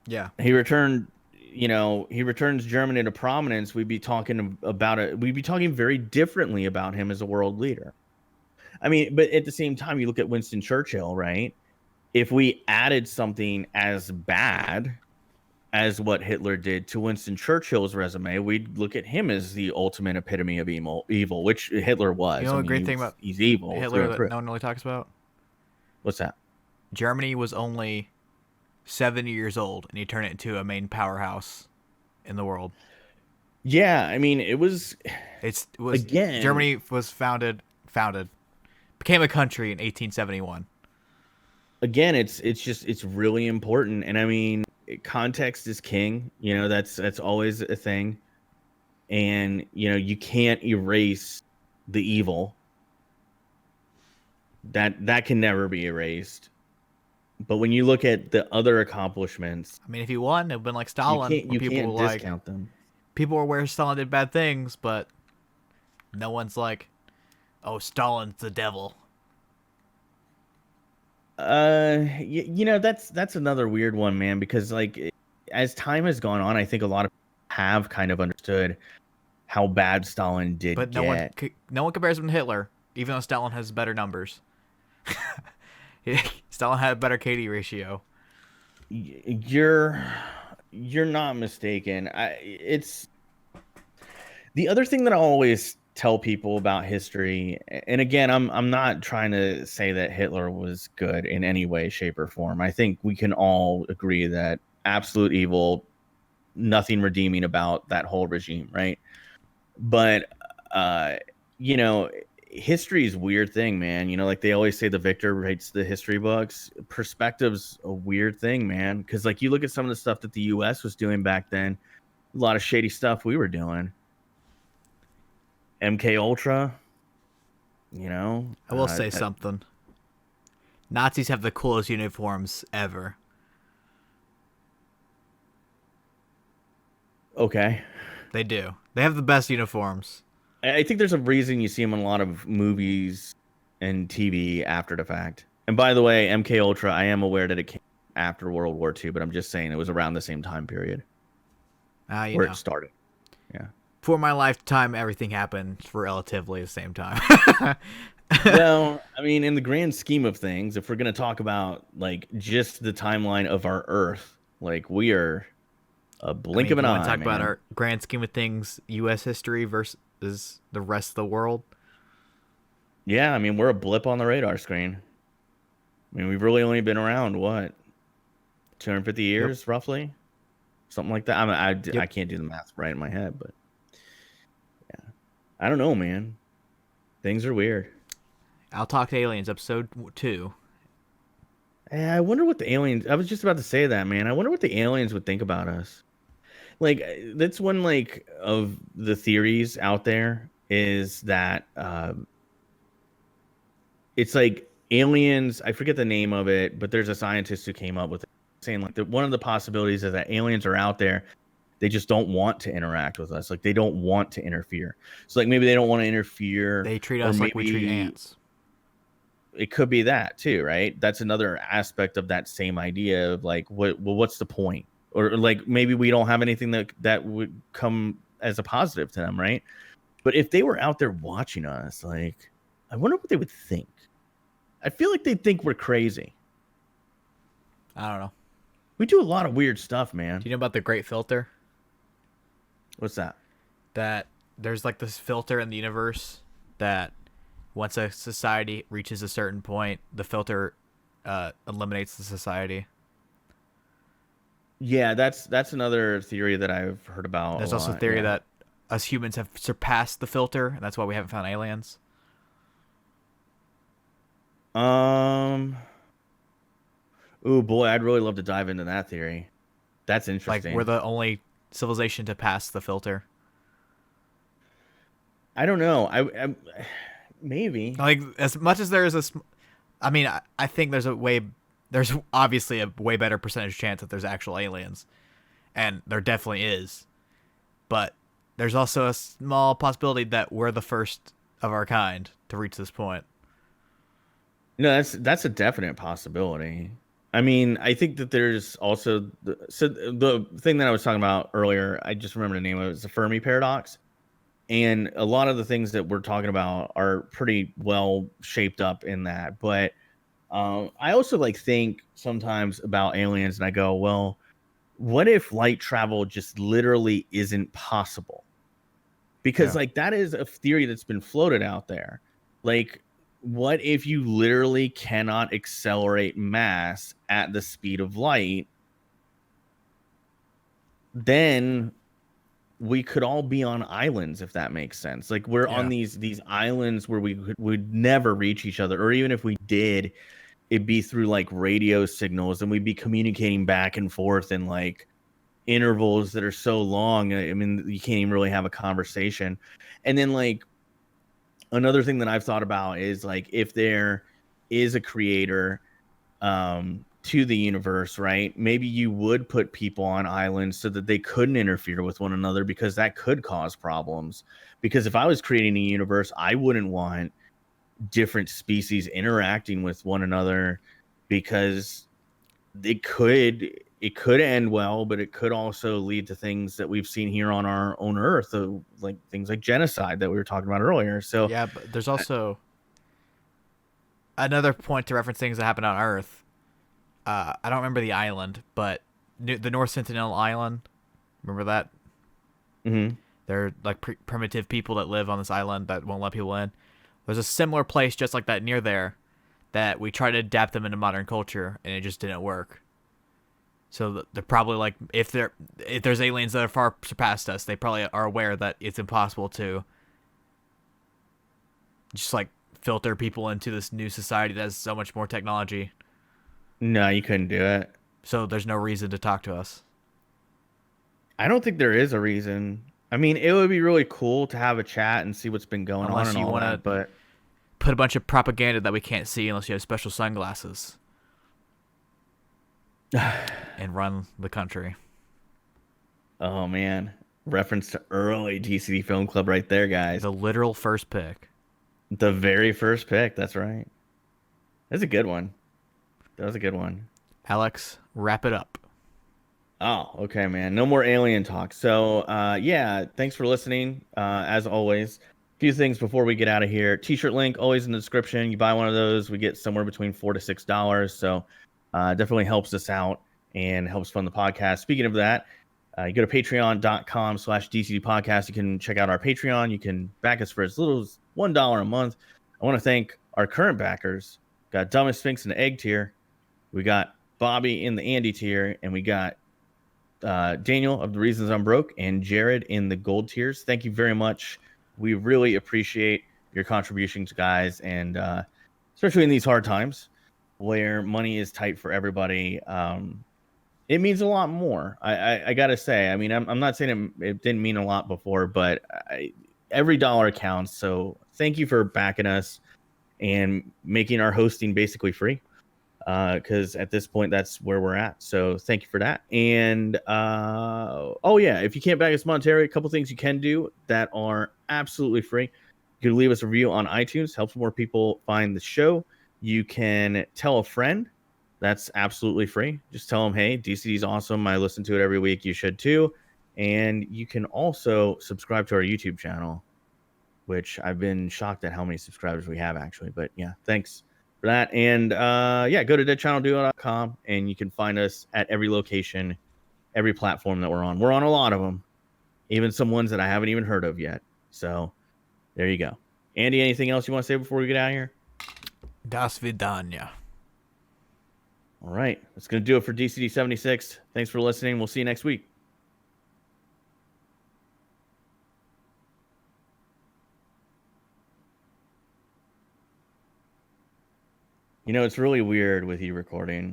S2: Yeah.
S1: He returned, he returns Germany to prominence. We'd be talking about it. We'd be talking very differently about him as a world leader. I mean, but at the same time, you look at Winston Churchill, right? If we added something as bad as what Hitler did to Winston Churchill's resume, we'd look at him as the ultimate epitome of evil, which Hitler
S2: You
S1: was.
S2: know
S1: I
S2: a
S1: mean,
S2: great thing about
S1: he's evil through
S2: Hitler
S1: and
S2: that
S1: through.
S2: no one really talks about?
S1: What's that?
S2: Germany was only 70 years old, and he turned it into a main powerhouse in the world.
S1: Yeah, I mean, it was
S2: It was
S1: again,
S2: Germany was founded, became a country in 1871.
S1: it's really important, and I mean, context is king. That's always a thing, and you can't erase the evil. That can never be erased. But when you look at the other accomplishments,
S2: I mean, if he won, it would have been like Stalin, where
S1: you can't discount them.
S2: people were aware Stalin did bad things, but no one's like, oh, Stalin's the devil.
S1: That's another weird one, man, because like as time has gone on, I think a lot of people have kind of understood how bad Stalin did
S2: But
S1: get.
S2: no one compares him to Hitler, even though Stalin has better numbers. Stalin had a better KD ratio.
S1: You're not mistaken. It's the other thing that I always tell people about history, and again, I'm not trying to say that Hitler was good in any way, shape, or form. I think we can all agree that absolute evil, nothing redeeming about that whole regime, right? But uh, you know, history is a weird thing, man. Like they always say, the victor writes the history books. Perspective's a weird thing, man. Because like you look at some of the stuff that the U.S. was doing back then, a lot of shady stuff we were doing. MK Ultra, you know.
S2: I will say something. Nazis have the coolest uniforms ever.
S1: Okay.
S2: They do. They have the best uniforms.
S1: I think there's a reason you see them in a lot of movies and TV after the fact. And by the way, MK Ultra, I am aware that it came after World War II, but I'm just saying it was around the same time period where it started. Yeah.
S2: For my lifetime, everything happened for relatively the same time.
S1: Well, I mean, in the grand scheme of things, if we're going to talk about like just the timeline of our Earth, like we are a blink of an
S2: if you want
S1: eye,
S2: to talk
S1: man.
S2: about our grand scheme of things, U.S. history versus the rest of the world.
S1: Yeah, I mean, we're a blip on the radar screen. I mean, we've really only been around, what, 250 years, roughly? Something like that. I can't do the math right in my head, but yeah. I don't know, man. Things are weird.
S2: I'll Talk to Aliens, episode 2.
S1: I wonder what the aliens... I was just about to say that, man. I wonder what the aliens would think about us. Like, that's one, like, of the theories out there is that it's like aliens... I forget the name of it, but there's a scientist who came up with it, saying, like, that one of the possibilities is that aliens are out there. They just don't want to interact with us. Like, they don't want to interfere. So, like, maybe they don't want to interfere.
S2: They treat us like we treat ants.
S1: It could be that too, right? That's another aspect of that same idea of like, what's the point? Or like maybe we don't have anything that would come as a positive to them, right? But if they were out there watching us, like, I wonder what they would think. I feel like they'd think we're crazy.
S2: I don't know.
S1: We do a lot of weird stuff, man.
S2: Do you know about the Great Filter?
S1: What's that?
S2: That there's like this filter in the universe that once a society reaches a certain point, the filter eliminates the society.
S1: Yeah, that's another theory that I've heard about.
S2: There's also a theory that us humans have surpassed the filter, and that's why we haven't found aliens.
S1: Oh boy, I'd really love to dive into that theory. That's interesting.
S2: Like we're the only civilization to pass the filter.
S1: I don't know. maybe.
S2: Like, as much as there is I mean, I think there's obviously a way better percentage chance that there's actual aliens, and there definitely is. But there's also a small possibility that we're the first of our kind to reach this point.
S1: No, that's a definite possibility. I mean, I think that there's also the thing that I was talking about earlier. I just remember the name of it. It's the Fermi paradox, and a lot of the things that we're talking about are pretty well shaped up in that. But I also like think sometimes about aliens, and I go, well, what if light travel just literally isn't possible? Because
S2: Yeah.
S1: like that is a theory that's been floated out there. Like, what if you literally cannot accelerate mass at the speed of light? Then we could all be on islands, if that makes sense. Like we're on
S2: Yeah.
S1: these islands where would never reach each other, or even if we did, it'd be through like radio signals, and we'd be communicating back and forth in like intervals that are so long. I mean, you can't even really have a conversation. And then like another thing that I've thought about is like if there is a creator to the universe, right? Maybe you would put people on islands so that they couldn't interfere with one another, because that could cause problems. Because if I was creating a universe, I wouldn't want different species interacting with one another, because it could end well, but it could also lead to things that we've seen here on our own Earth, like things like genocide that we were talking about earlier. So,
S2: Yeah, but there's also another point to reference things that happen on Earth. I don't remember the island, but the North Sentinel Island. Remember that?
S1: mhm.
S2: They're like primitive people that live on this island that won't let people in. There's a similar place just like that near there that we try to adapt them into modern culture, and it just didn't work. So they're probably like, if there's aliens that are far surpassed us, they probably are aware that it's impossible to just like filter people into this new society that has so much more technology.
S1: No, you couldn't do it.
S2: So there's no reason to talk to us
S1: I don't think there is a reason. I mean, it would be really cool to have a chat and see what's been going on
S2: unless
S1: and
S2: you
S1: all
S2: want to
S1: that, but
S2: put a bunch of propaganda that we can't see unless you have special sunglasses and run the country.
S1: oh man, reference to early DCD Film Club right there, guys.
S2: The literal first pick.
S1: The very first pick. That's right. That's a good one. That was a good one.
S2: Alex, wrap it up.
S1: Oh, okay, man. No more alien talk. So, yeah, thanks for listening. As always, a few things before we get out of here. T-shirt link always in the description. You buy one of those, we get somewhere between $4 to $6. So, definitely helps us out and helps fund the podcast. Speaking of that, you go to patreon.com/DCD podcast. You can check out our Patreon. You can back us for as little as $1 a month. I want to thank our current backers. Got Dumbest Sphinx in the egg tier. We got Bobby in the Andy tier, and we got Daniel of The Reasons I'm Broke, and Jared in the gold tiers. Thank you very much. We really appreciate your contributions, guys, and especially in these hard times where money is tight for everybody. It means a lot more. I gotta say. I mean, I'm not saying it didn't mean a lot before, but every dollar counts. So thank you for backing us and making our hosting basically free, because at this point that's where we're at. So thank you for that. And oh yeah, if you can't back us monetarily, a couple things you can do that are absolutely free. You can leave us a review on iTunes, helps more people find the show. You can tell a friend. That's absolutely free. Just tell them, hey, DCD is awesome. I listen to it every week. You should too. And you can also subscribe to our YouTube channel, which I've been shocked at how many subscribers we have, actually. But yeah, thanks for that. And yeah, go to deadchannelduo.com and you can find us at every location, every platform that we're on. We're on a lot of them, even some ones that I haven't even heard of yet. So there you go. Andy, anything else you want to say before we get out of here?
S2: Das Vidania.
S1: All right, that's going to do it for DCD 76. Thanks for listening. We'll see you next week. You know, it's really weird with you recording.